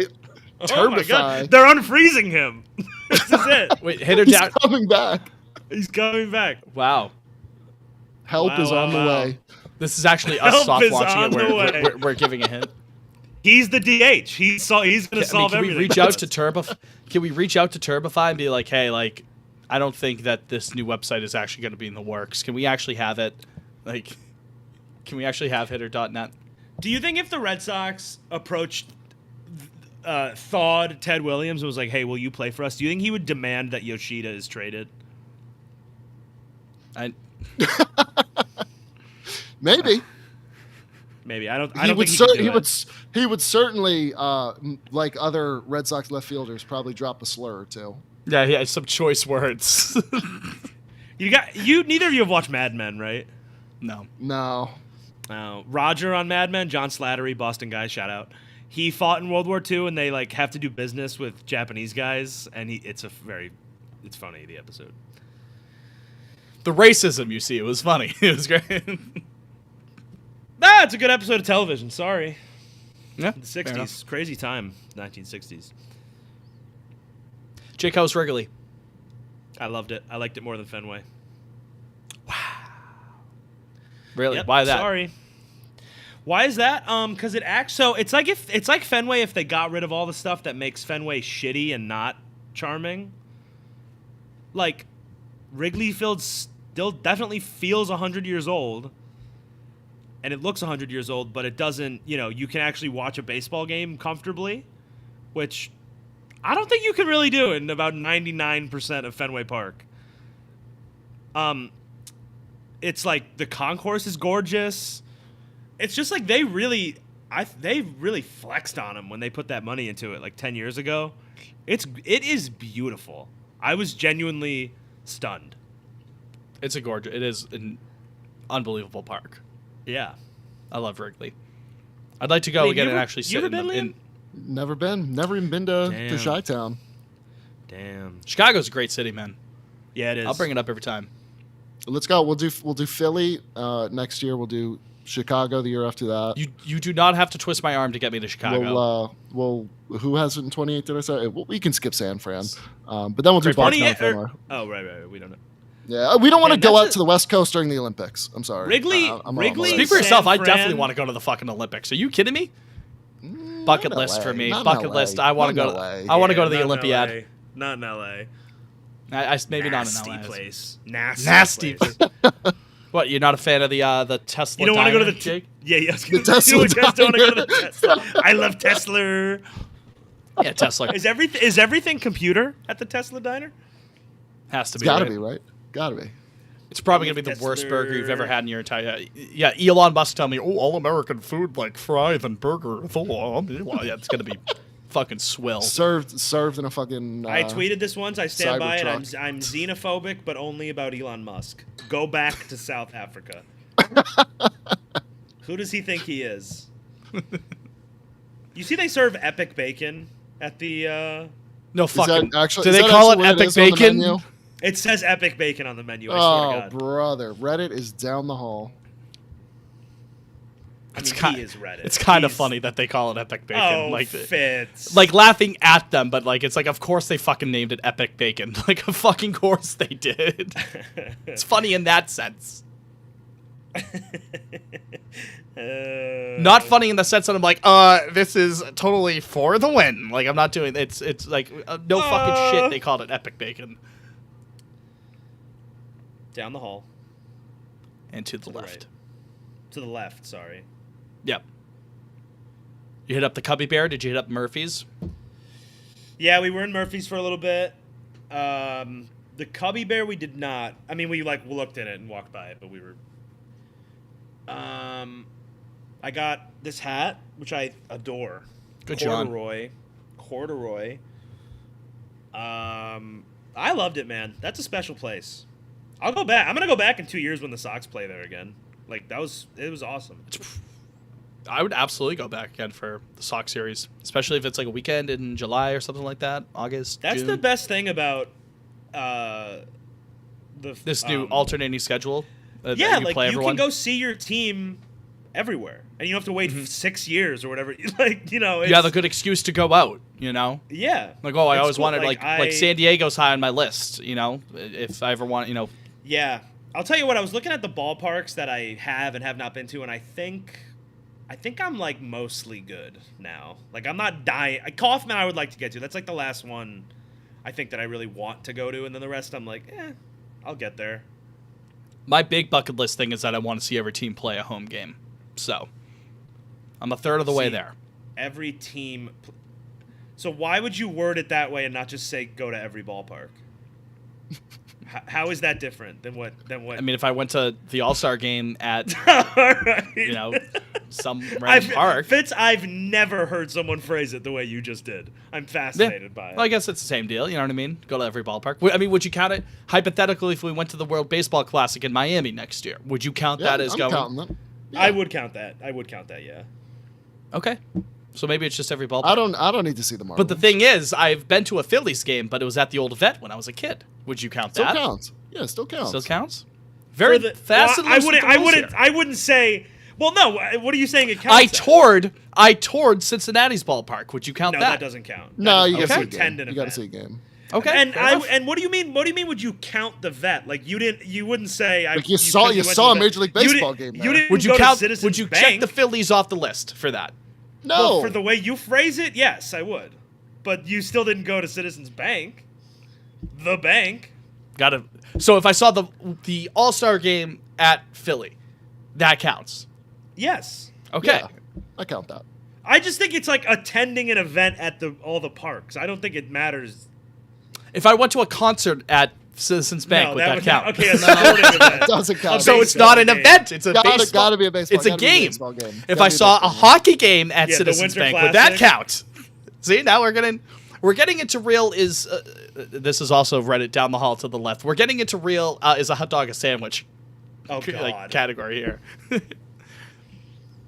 works. Oh my Turbify. god, they're unfreezing him. This is it. Wait, hitter He's down. coming back. He's coming back. Wow. Help Wow, is on wow, the wow. way. This is actually us Help soft is launching on it. the way. We're giving a hint. He's the DH. He's going to solve Can we everything. reach out to Can we reach out to Turbify and be like, hey, like, I don't think that this new website is actually going to be in the works. Can we actually have it? Like, can we actually have hitter.net? Do you think if the Red Sox approached, thawed Ted Williams and was like, "Hey, will you play for us?" Do you think he would demand that Yoshida is traded? Maybe. Maybe I don't. I He don't would, think he, could do he would certainly, like other Red Sox left fielders, probably drop a slur or two. Yeah, some choice words. Neither of you have watched Mad Men, right? No. No. Roger on Mad Men, John Slattery, Boston guy, shout out. He fought in World War II, and they like have to do business with Japanese guys, and it's funny, the episode. The racism, you see, it was funny. It was great. It's a good episode of television. Sorry, Yeah, the fair enough. '60s, crazy time, 1960s. Jake House Wrigley. I loved it. I liked it more than Fenway. Really? Yep, Why that? Sorry. Why is that? Because it acts so. It's like Fenway if they got rid of all the stuff that makes Fenway shitty and not charming. Like, Wrigley Field still definitely feels 100 years old, and it looks 100 years old, but it doesn't. You can actually watch a baseball game comfortably, which I don't think you can really do in about 99% of Fenway Park. It's like the concourse is gorgeous. It's just like they really flexed on him when they put that money into it like 10 years ago. It is beautiful. I was genuinely stunned. It is an unbelievable park. Yeah. I love Wrigley. I'd like to go again and actually sit in. Never been. Never even been to Chi-Town. Damn. Chicago's a great city, man. Yeah, it is. I'll bring it up every time. Let's go. We'll do Philly next year. We'll do Chicago the year after that. You do not have to twist my arm to get me to Chicago. Well, who has it in 28? Did I say? Well, we can skip San Fran, but then we'll do Boston. Oh, right. We don't know. Yeah, we don't want to go out to the West Coast during the Olympics. I'm sorry. Wrigley. Speak for yourself. I definitely want to go to the fucking Olympics. Are you kidding me? Bucket list for me. Bucket list. I want to go. I want to go to the Olympiad. Not in LA. Maybe Nasty not in LA. Place. Nasty. Place. What? You're not a fan of the Tesla? You don't want to go to the Jake? Yeah. The Tesla. You just don't want to go to the Tesla. I love Tesla. Yeah, Tesla. Is everything computer at the Tesla diner? Has to be. Gotta be right. Gotta be. It's probably gonna be the worst burger you've ever had in your entire. Yeah, Elon Musk tell me, all American food like fries and burger. Well, yeah, it's gonna be fucking swill. Served in a fucking. I tweeted this once. I stand by it. Cybertruck. I'm xenophobic, but only about Elon Musk. Go back to South Africa. Who does he think he is? You see, they serve epic bacon at the. No fucking. Do they call it epic bacon? It says epic bacon on the menu. I swear to God. Brother, Reddit is down the hall. He is Reddit. It's kind of funny that they call it epic bacon. Oh, like Fitz. Like laughing at them, but like it's like of course they fucking named it epic bacon. Like of fucking course they did. It's funny in that sense. Not funny in the sense that I'm like, this is totally for the win. Like I'm not doing it's like no fucking shit. They called it epic bacon. Down the hall. And to the left. Right. To the left, sorry. Yep. You hit up the Cubby Bear? Did you hit up Murphy's? Yeah, we were in Murphy's for a little bit. The Cubby Bear we did not. I mean, we looked in it and walked by it, but we were. I got this hat, which I adore. Good Corduroy. I loved it, man. That's a special place. I'll go back. I'm gonna go back in 2 years when the Sox play there again. Like it was awesome. I would absolutely go back again for the Sox series, especially if it's like a weekend in July or something like that. August. That's June. the best thing about this new alternating schedule. Yeah, you like play you everyone. can go see your team everywhere, and you don't have to wait 6 years or whatever. Like you have a good excuse to go out. You know. Yeah. Like I always cool. wanted like San Diego's high on my list. You know, if I ever want Yeah, I'll tell you what. I was looking at the ballparks that I have and have not been to, and I think I'm like mostly good now. Like I'm not dying. Kaufman, I would like to get to. That's like the last one I think that I really want to go to, and then the rest I'm like, I'll get there. My big bucket list thing is that I want to see every team play a home game. So I'm a third of the way there. Every team. So why would you word it that way and not just say go to every ballpark? How is that different than what? I mean, if I went to the All-Star game at right. Some random park. Fitz, I've never heard someone phrase it the way you just did. I'm fascinated by it. Well, I guess it's the same deal. You know what I mean? Go to every ballpark. I mean, would you count it hypothetically if we went to the World Baseball Classic in Miami next year? Would you count that as going? Counting them. Yeah. I would count that. Yeah. Okay. So maybe it's just every ballpark. I don't need to see the Marlins. But the thing is, I've been to a Phillies game, but it was at the old vet when I was a kid. Would you count that? Still counts. Yeah, still counts. Still counts. Very fast. Well, I wouldn't say. Well, no. What are you saying? It counts. I toured Cincinnati's ballpark. Would you count that? No, that doesn't count. No, you got to see a game. You got to see a game. Okay. And what do you mean? What do you mean? Would you count the vet? Like you wouldn't say. Like you saw a Major League Baseball game. You didn't would you go count? To Citizens would you Bank. check the Phillies off the list for that? No. Well, for the way you phrase it, yes, I would. But you still didn't go to Citizens Bank. The bank. So if I saw the All-Star game at Philly, that counts. Yes. Okay. Yeah, I count that. I just think it's like attending an event at all the parks. I don't think it matters. If I went to a concert at Citizens Bank. No, would that would count? Okay, a sporting event. Doesn't count. So it's baseball not an game. event. It's a baseball. Gotta be a baseball. It's a gotta be game. baseball game. If Gotta I be saw a baseball game. hockey game at Yeah, the Citizens Winter Bank, would that Classic. count? See, now we're getting into real is this is also Reddit down the hall to the left. We're getting into real is a hot dog a sandwich Oh God. category here.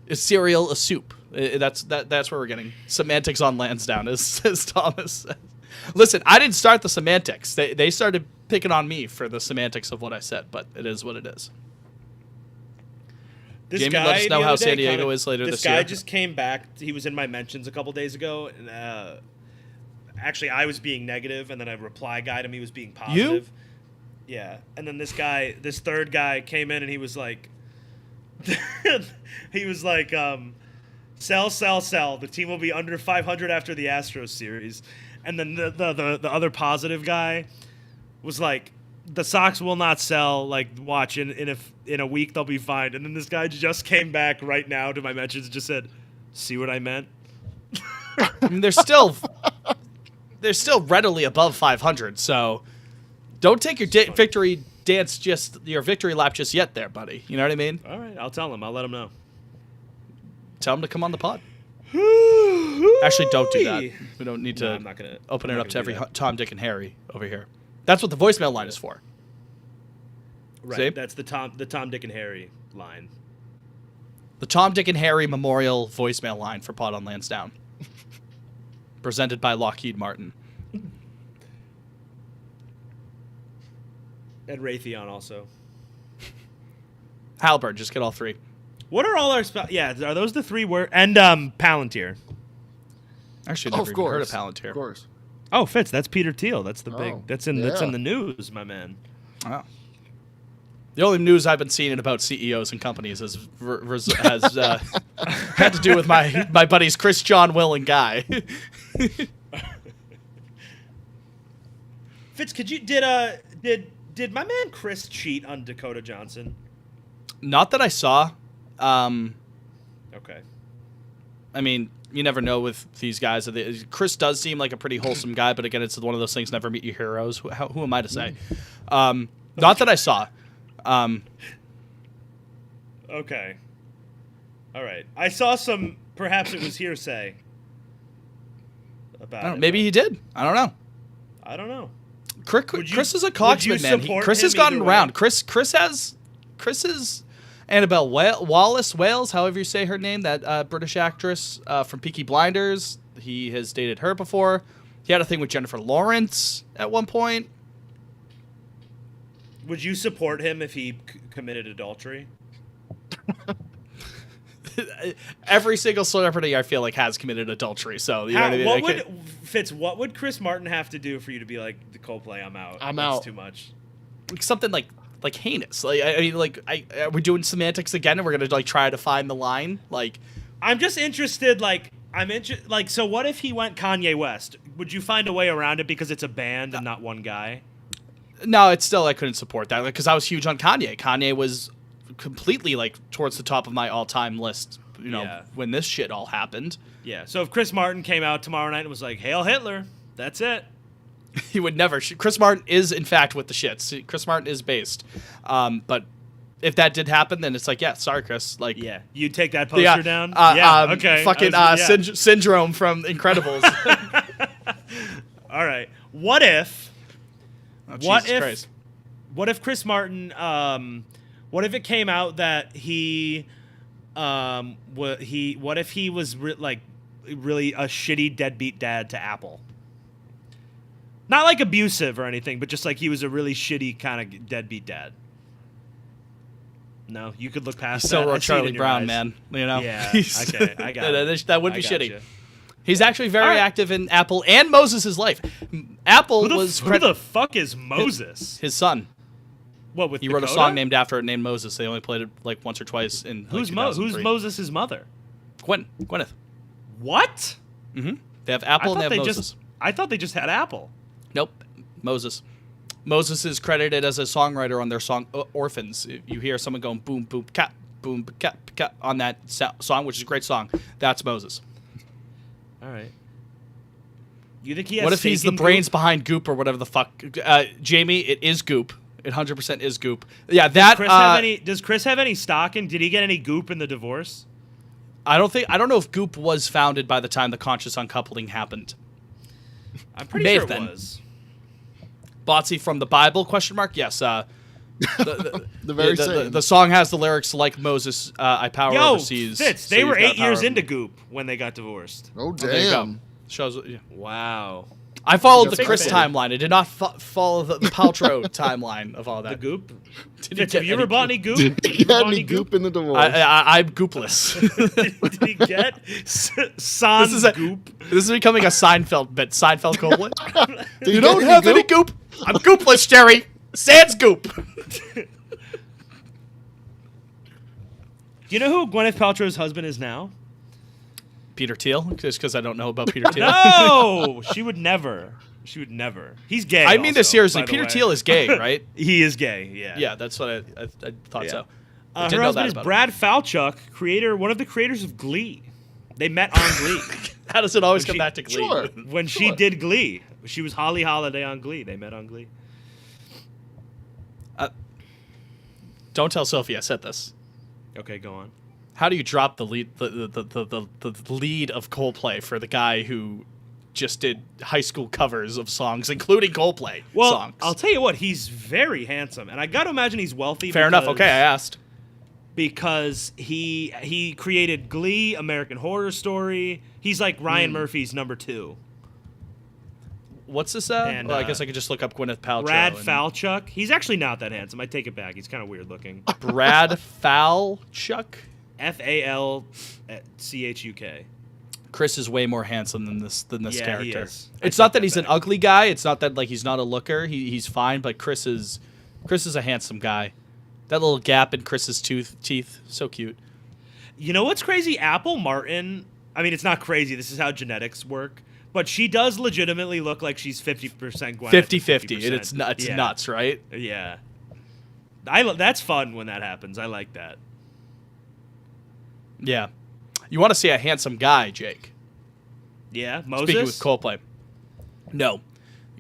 Is cereal a soup? That's where we're getting semantics on Lansdowne, as Thomas said. Listen, I didn't start the semantics. They started picking on me for the semantics of what I said, but it is what it is. This Jamie, guy let us know the how other day San Diego kinda- is later this This guy year. just came back. He was in my mentions a couple days ago, and actually, I was being negative, and then a reply guy to me was being positive. Yeah, and then this third guy came in, and he was like, sell. The team will be under 500 after the Astros series, and then the other positive guy was like, the Sox will not sell. Like, watch in a week they'll be fine. And then this guy just came back right now to my mentions and just said, "See what I meant?" I mean, they're still readily above 500. So don't take your victory lap just yet, there, buddy. You know what I mean? All right, I'll tell him. I'll let him know. Tell him to come on the pod. Actually, don't do that. We don't need to No, I'm not gonna open I'm it not up to gonna every do that. Tom, Dick, and Harry over here. That's what the voicemail line is for. Right, See? that's the Tom, Dick, and Harry line. The Tom, Dick, and Harry Memorial voicemail line for Pod on Lansdowne. Presented by Lockheed Martin. And Raytheon also. Halberd, just get all three. What are all our yeah? Are those the three words? And Palantir. Actually, Oh, never of even heard of course. Palantir. Of course. Oh, Fitz, that's Peter Thiel. That's the big. Oh, That's in yeah. the news, my man. Oh. The only news I've been seeing about CEOs and companies has had to do with my buddies Chris, John, Will, and Guy. Fitz, did my man Chris cheat on Dakota Johnson? Not that I saw. Okay. I mean, you never know with these guys. Chris does seem like a pretty wholesome guy, but again, it's one of those things, never meet your heroes. Who am I to say? Not that I saw. Okay. All right. I saw some. Perhaps it was hearsay. About I don't know, it, maybe but he did. I don't know. I don't know. Chris is a would you cocksman, man. support Chris has him gotten either around. way? Chris is Annabelle Wallace Wales, however you say her name, that British actress from Peaky Blinders. He has dated her before. He had a thing with Jennifer Lawrence at one point. Would you support him if he committed adultery? Every single celebrity I feel like has committed adultery. So you know what I mean. What would Chris Martin have to do for you to be like, the Coldplay? I'm out. I'm That's out. Too much. Something like heinous. Like I mean, like are we doing semantics again, and we're gonna like try to find the line? Like I'm just interested. So what if he went Kanye West? Would you find a way around it because it's a band and not one guy? no, it's still I couldn't support that because I was huge on Kanye. Kanye was completely like towards the top of my all-time list. You know, Yeah. when this shit all happened, Yeah. So if Chris Martin came out tomorrow night and was like, "Hail Hitler," that's it. he would never. Chris Martin is in fact with the shits. Chris Martin is based, but if that did happen, then it's like, yeah, sorry, Chris. Like, Yeah. You'd take that poster yeah, down. Yeah. Okay. Fucking Syndrome from Incredibles. All right. What if? Oh, What Jesus if? Christ. What if Chris Martin? What if it came out that he? What if he was really a shitty deadbeat dad to Apple? Not like abusive or anything, but just like he was a really shitty kind of deadbeat dad. No, you could look past Still that. I wrote see it in Charlie your Brown, eyes. man. You know. Yeah. Okay. I got it. That would be I shitty. gotcha. He's actually very All right. active in Apple and Moses' life. Apple Who was the fuck is Moses? his son. What with He wrote a Dakota? song named after it, named Moses. They only played it like once or twice in. Like, Who's 2003. Moses' mother? Gwyneth. What? Mm-hmm. They have Apple and they have Moses. I thought they just had Apple. Nope. Moses. Moses is credited as a songwriter on their song Orphans. If you hear someone going boom, boom, cat, boom, cat, cat on that song, which is a great song, that's Moses. All right. You think he has What if he's stake the in brains Goop? behind Goop or whatever the fuck? Jamie, it is Goop. It 100% is Goop. Yeah, that. Does Chris have any stock in? Did he get any Goop in the divorce? I don't know if Goop was founded by the time the conscious uncoupling happened. I'm pretty May sure have it been. was. Botsy from the Bible? Question mark. Yes. The very same. the song has the lyrics like Moses. I power Yo, overseas. Fitz, so they you've were got 8 years power. into Goop when they got divorced. Oh, There you go. damn. Shows. Yeah. Wow. I followed That's the Chris big. timeline. I did not follow the Paltrow timeline of all The that. Goop? Did Fitz, get have you ever any bought any Goop? Did You he ever have bought any goop in the divorce? I'm Goopless. Did he get Sans This is a- Goop? This is becoming a Seinfeld bit. Seinfeld Copeland. Did You get don't have any goop. I'm Goopless, Jerry. Sans Goop. Do you know who Gwyneth Paltrow's husband is now? Peter Thiel, just because I don't know about Peter Thiel. No, she would never. She would never. He's gay. I mean this also, seriously. by the Peter way. Thiel is gay, right? He is gay. Yeah. Yeah, that's what I thought Yeah. so. I did Her know husband that is about Brad Falchuk, one of the creators of Glee. They met on Glee. him. How does it always come she- back to Glee? Sure. When she did Glee. She was Holly Holiday on Glee. They met on Glee. Don't tell Sophie I said this. Okay, go on. How do you drop the lead the lead of Coldplay for the guy who just did high school covers of songs, including Coldplay Well, songs? I'll tell you what, he's very handsome, and I got to imagine he's wealthy. Fair enough. Okay, I asked. Because he created Glee, American Horror Story. He's like Ryan Murphy's number 2. What's this? And, Well, I guess I could just look up Gwyneth Paltrow. Brad and- Falchuk. He's actually not that handsome. I take it back. He's kind of weird looking. Brad Falchuk. Falchuk. Chris is way more handsome than this Yeah, character. he is. It's I not take that that he's an back. ugly guy. It's not that like he's not a looker. He's fine, but Chris is a handsome guy. That little gap in Chris's teeth, so cute. You know what's crazy? Apple Martin. I mean, it's not crazy. This is how genetics work. But she does legitimately look like she's 50% Gwyneth. 50-50. 50%. It's Yeah. nuts, right? Yeah. That's fun when that happens. I like that. Yeah. You want to see a handsome guy, Jake? Yeah, Moses. Speaking with Coldplay. No.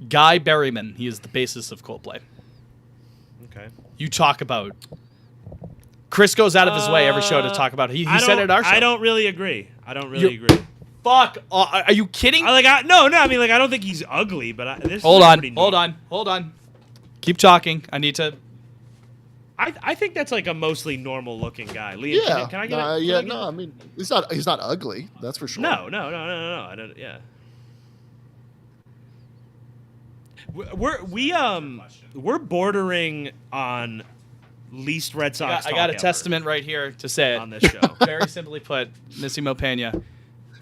Guy Berryman. He is the basis of Coldplay. Okay. You talk about. Chris goes out of his way every show to talk about it. He said it at our show. I don't really agree. I don't really agree. Fuck. Are you kidding? I mean, like, I don't think he's ugly, but this Hold is on. pretty neat. Hold on. Keep talking. I need to. I think that's like a mostly normal looking guy. Liam, Yeah. can I get Nah, it? yeah. No, I mean, he's not ugly. That's for sure. No. I don't, yeah. We're bordering on least Red Sox. I got a talk ever testament right here to say it. on this show. Very simply put, Missy Mopena.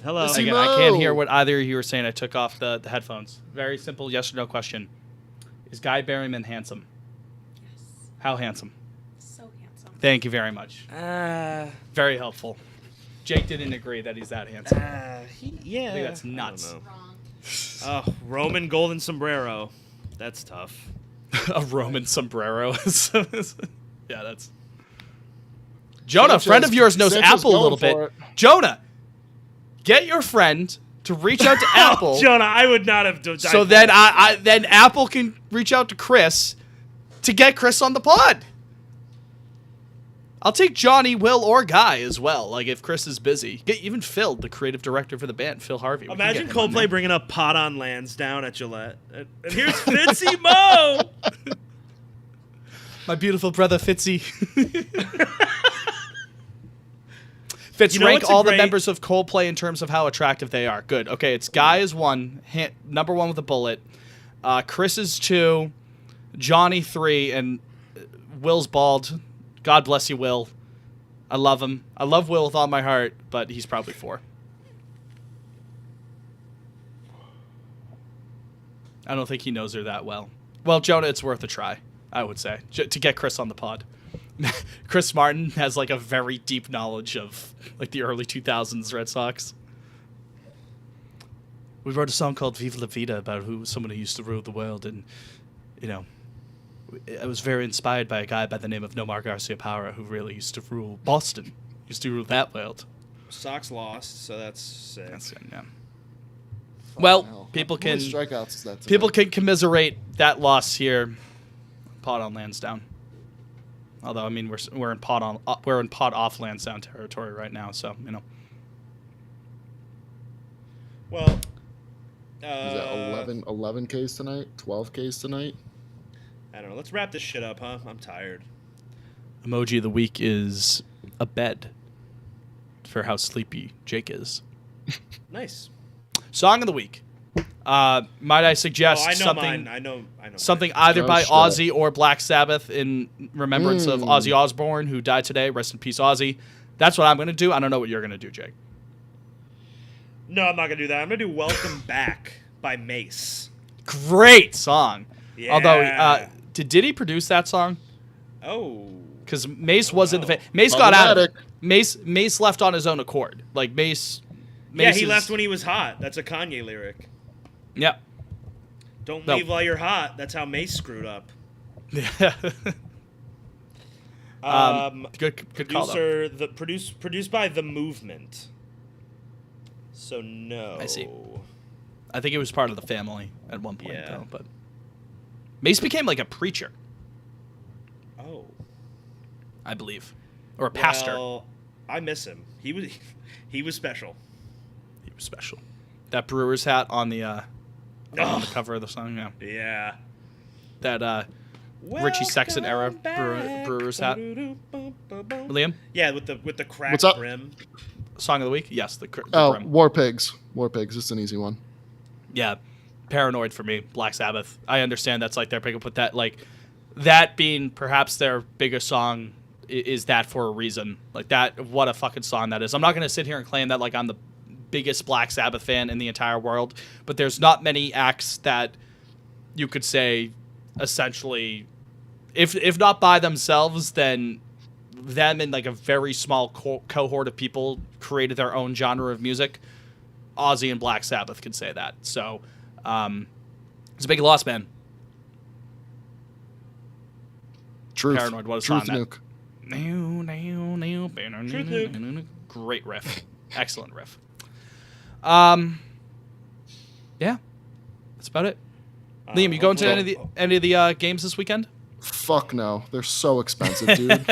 Hello. Missy Again, Mo. I can't hear what either of you were saying. I took off the headphones. Very simple yes or no question. Is Guy Berryman handsome? Yes. How handsome? So handsome. Thank you very much. Very helpful. Jake didn't agree that he's that handsome. Yeah. I think that's nuts. I don't know. Wrong. Oh, Roman golden sombrero. That's tough. A Roman sombrero. Yeah, that's. Jonah, a Sanchez- friend of yours knows Sanchez Apple a going little for bit. it. Jonah, get your friend to reach out to Apple. Oh, Jonah, I would not have done So then then Apple can reach out to Chris to get Chris on the pod. I'll take Johnny, Will, or Guy as well. Like if Chris is busy, get even Phil, the creative director for the band, Phil Harvey. We can Imagine get him on there. Coldplay bringing up Pot on Lansdowne at Gillette. And here's Fitzy Mo. My beautiful brother Fitzy. Fitz, You know rank what's a all the great- members of Coldplay in terms of how attractive they are. Good. Okay, it's Guy is 1, number 1 with a bullet. Chris is 2, Johnny 3, and Will's bald. God bless you, Will. I love him. I love Will with all my heart, but he's probably 4. I don't think he knows her that well. Well, Jonah, it's worth a try, I would say, to get Chris on the pod. Chris Martin has like a very deep knowledge of like the early 2000s Red Sox. We wrote a song called Viva La Vida about someone who used to rule the world, and I was very inspired by a guy by the name of Nomar Garcia Parra who really used to rule Boston, used to rule that world. Sox lost, so that's sick. That's it, yeah. Well, hell. people How many can strikeouts is that today? people can commiserate that loss here. Pot on Lansdowne. Although I mean we're in pot off Lansdowne territory right now, so you know. Well, Is that 11 Ks tonight? 12 Ks tonight? I don't know. Let's wrap this shit up, huh? I'm tired. Emoji of the week is a bed for how sleepy Jake is. Nice. Song of the week. Might I suggest I know something? mine. I know. Something mine. either Oh, by shit. Ozzy or Black Sabbath in remembrance of Ozzy Osbourne, who died today. Rest in peace, Ozzy. That's what I'm going to do. I don't know what you're going to do, Jake. No, I'm not gonna do that. I'm gonna do "Welcome Back" by Mace. Great song. Yeah. Although, did he produce that song? Oh. Because Mace was in the no. Mace got out of it. Problematic. Mace left on his own accord. Like Mace Yeah, he is- left when he was hot. That's a Kanye lyric. Yeah. Don't No. leave while you're hot. That's how Mace screwed up. Yeah. Good call. Though. Produced by The Movement. So no. I see. I think it was part of the family at one point, Yeah. though. But Mace became like a preacher, Oh. I believe, or a pastor. Well, I miss him. He was special. He was special. That Brewers hat on the cover of the song. Yeah. Yeah. That Richie Sexton era Brewers hat. Liam, Yeah, with the cracked What's up? brim. song of the week. Yes, the Oh, brim. War Pigs. War Pigs. It's an easy one. Yeah, Paranoid for me. Black Sabbath. I understand that's like their big, but that being perhaps their biggest song is that for a reason. Like that, what a fucking song that is. I'm not gonna sit here and claim that like I'm the biggest Black Sabbath fan in the entire world, but there's not many acts that you could say essentially, if not by themselves, then them and like a very small cohort of people created their own genre of music. Ozzy and Black Sabbath could say that. So it's a big loss, man. Truth. Paranoid, what a Truth song nuke. that. Great riff. Excellent riff. Yeah. That's about it. Liam, you going to any of the games this weekend? Fuck no. They're so expensive, dude.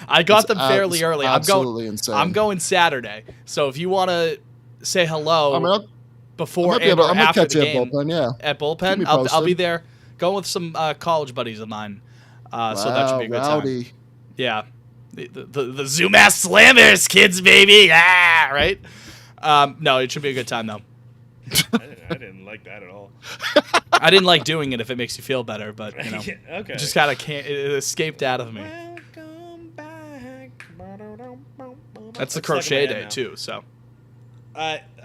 I got It's them fairly early. absolutely insane. I'm going Saturday. So if you want to say hello I mean, I before might be and able, or I might after catch the you game at Bullpen, yeah. at Keep me Bullpen, I'll be posted. there. Going with some college buddies of mine. So that should be a good time. rowdy. Yeah. The Zoom ass slammers, kids, baby. Ah, right? No, it should be a good time, though. I didn't like that at all. I didn't like doing it if it makes you feel better, but, you know. Okay. Just kind of can't. It escaped out of me. Welcome back. That's the It's crochet like a day, band too, so.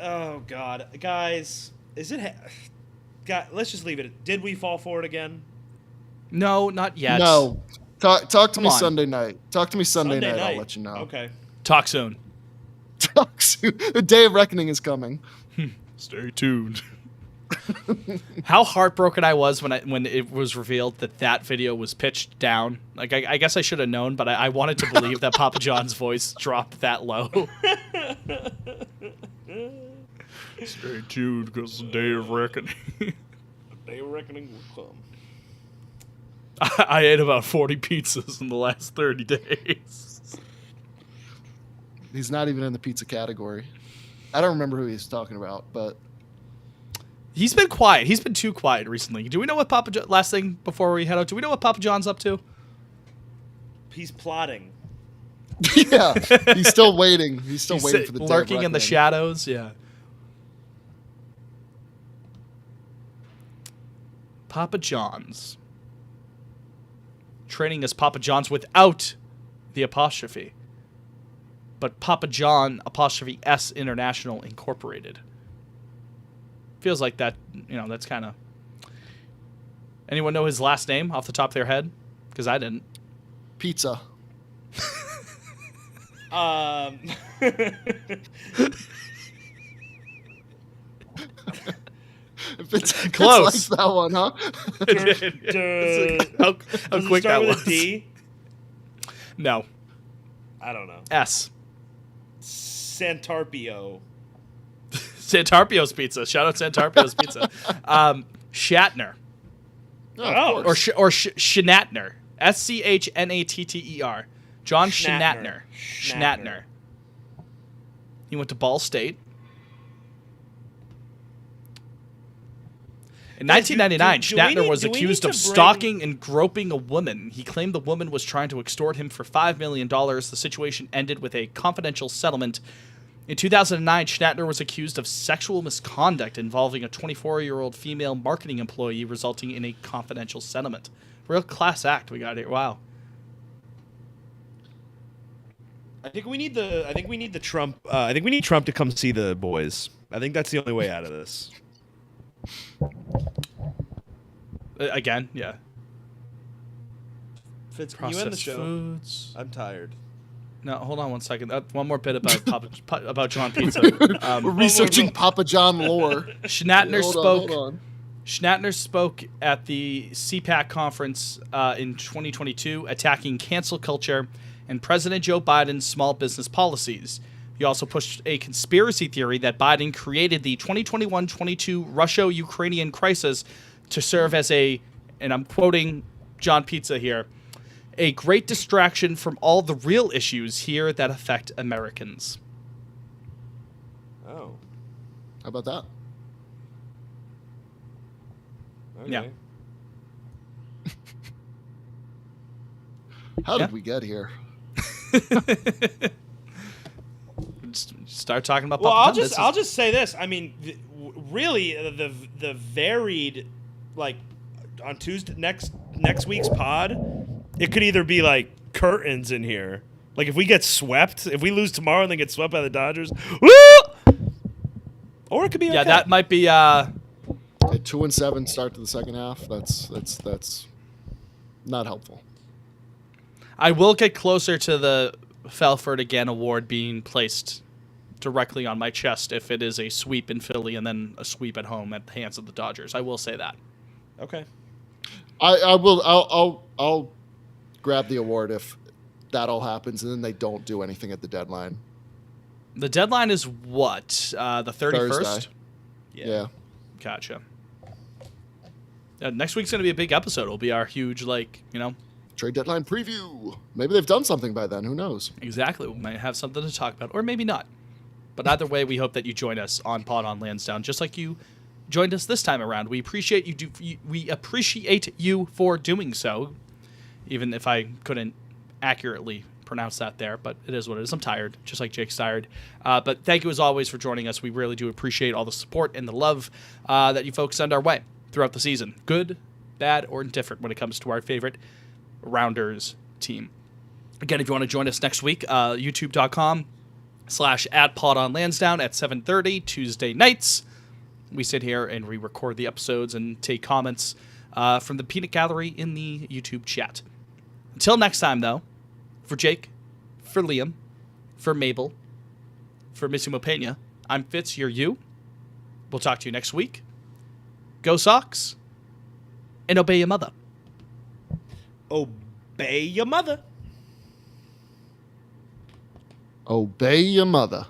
Oh God, guys, is it? God, let's just leave it. Did we fall for it again? No, not yet. No. Talk to Come me on. Sunday night. Talk to me Sunday night. I'll let you know. Okay. Talk soon. Talk soon. The day of reckoning is coming. Stay tuned. How heartbroken I was when it was revealed that video was pitched down. Like I guess I should have known, but I wanted to believe that Papa John's voice dropped that low. Stay tuned, because the day of reckoning. The day of reckoning will come. I ate about 40 pizzas in the last 30 days. He's not even in the pizza category. I don't remember who he's talking about, but He's been quiet. He's been too quiet recently. Do we know what last thing before we head out? Do we know what Papa John's up to? He's plotting. yeah, he's still waiting. He's still waiting for the day of lurking in the reckoning. shadows. Yeah. Papa John's. Training as Papa John's without the apostrophe. But Papa John apostrophe S International Incorporated. Feels like that, that's kind of... Anyone know his last name off the top of their head? Because I didn't. Pizza. If it's Close. It's like that one, huh? How Does quick it start that with was. a D? No. I don't know. S. Santarpio. Santarpio's Pizza. Shout out Santarpio's Pizza. Shatner. Oh, Or Schnatner. Schnatter. John Schnatner. Schnatner. He went to Ball State. In 1999, Schnatner was accused of stalking and groping a woman. He claimed the woman was trying to extort him for $5 million. The situation ended with a confidential settlement. In 2009, Schnatner was accused of sexual misconduct involving a 24-year-old female marketing employee, resulting in a confidential settlement. Real class act we got here. Wow. I think we need Trump. I think we need Trump to come see the boys. I think that's the only way out of this. Again, yeah. Fitz, can you end the Processed show? foods. I'm tired. No, hold on one second. One more bit about about John Pizza. We're researching Papa John lore. Schnatner Hold on. Schnatner spoke at the CPAC conference in 2022, attacking cancel culture and President Joe Biden's small business policies. He also pushed a conspiracy theory that Biden created the 2021-22 Russia-Ukrainian crisis to serve as a, and I'm quoting John Pizza here, a great distraction from all the real issues here that affect Americans. Oh. How about that? Okay. Yeah. How did Yeah. we get here? Just start talking about. Well, Papa John. I'll just say this. I mean, really, the varied, like, on Tuesday next week's pod, it could either be like curtains in here, like if we get swept, if we lose tomorrow and then get swept by the Dodgers, woo! Or it could be Yeah, okay. that might be. A 2-7 start to the second half. That's not helpful. I will get closer to the Felford Again award being placed directly on my chest if it is a sweep in Philly and then a sweep at home at the hands of the Dodgers. I will say that. Okay. I'll grab the award if that all happens and then they don't do anything at the deadline. The deadline is what? The 31st? Thursday. Yeah. Gotcha. Next week's going to be a big episode. It'll be our huge, Trade deadline preview. Maybe they've done something by then. Who knows? Exactly. We might have something to talk about, or maybe not. But either way, we hope that you join us on Pod on Lansdowne, just like you joined us this time around. We appreciate we appreciate you for doing so, even if I couldn't accurately pronounce that there, but it is what it is. I'm tired, just like Jake's tired. But thank you as always for joining us. We really do appreciate all the support and the love that you folks send our way throughout the season. Good, bad, or indifferent when it comes to our favorite Rounders team. Again, if you want to join us next week, youtube.com/@podonlansdowne at 7:30 Tuesday nights. We sit here and we record the episodes and take comments from the peanut gallery in the YouTube chat. Until next time, though, for Jake, for Liam, for Mabel, for Missy Mopena, I'm Fitz, you're you. We'll talk to you next week. Go Sox, and obey your mother. Obey your mother. Obey your mother.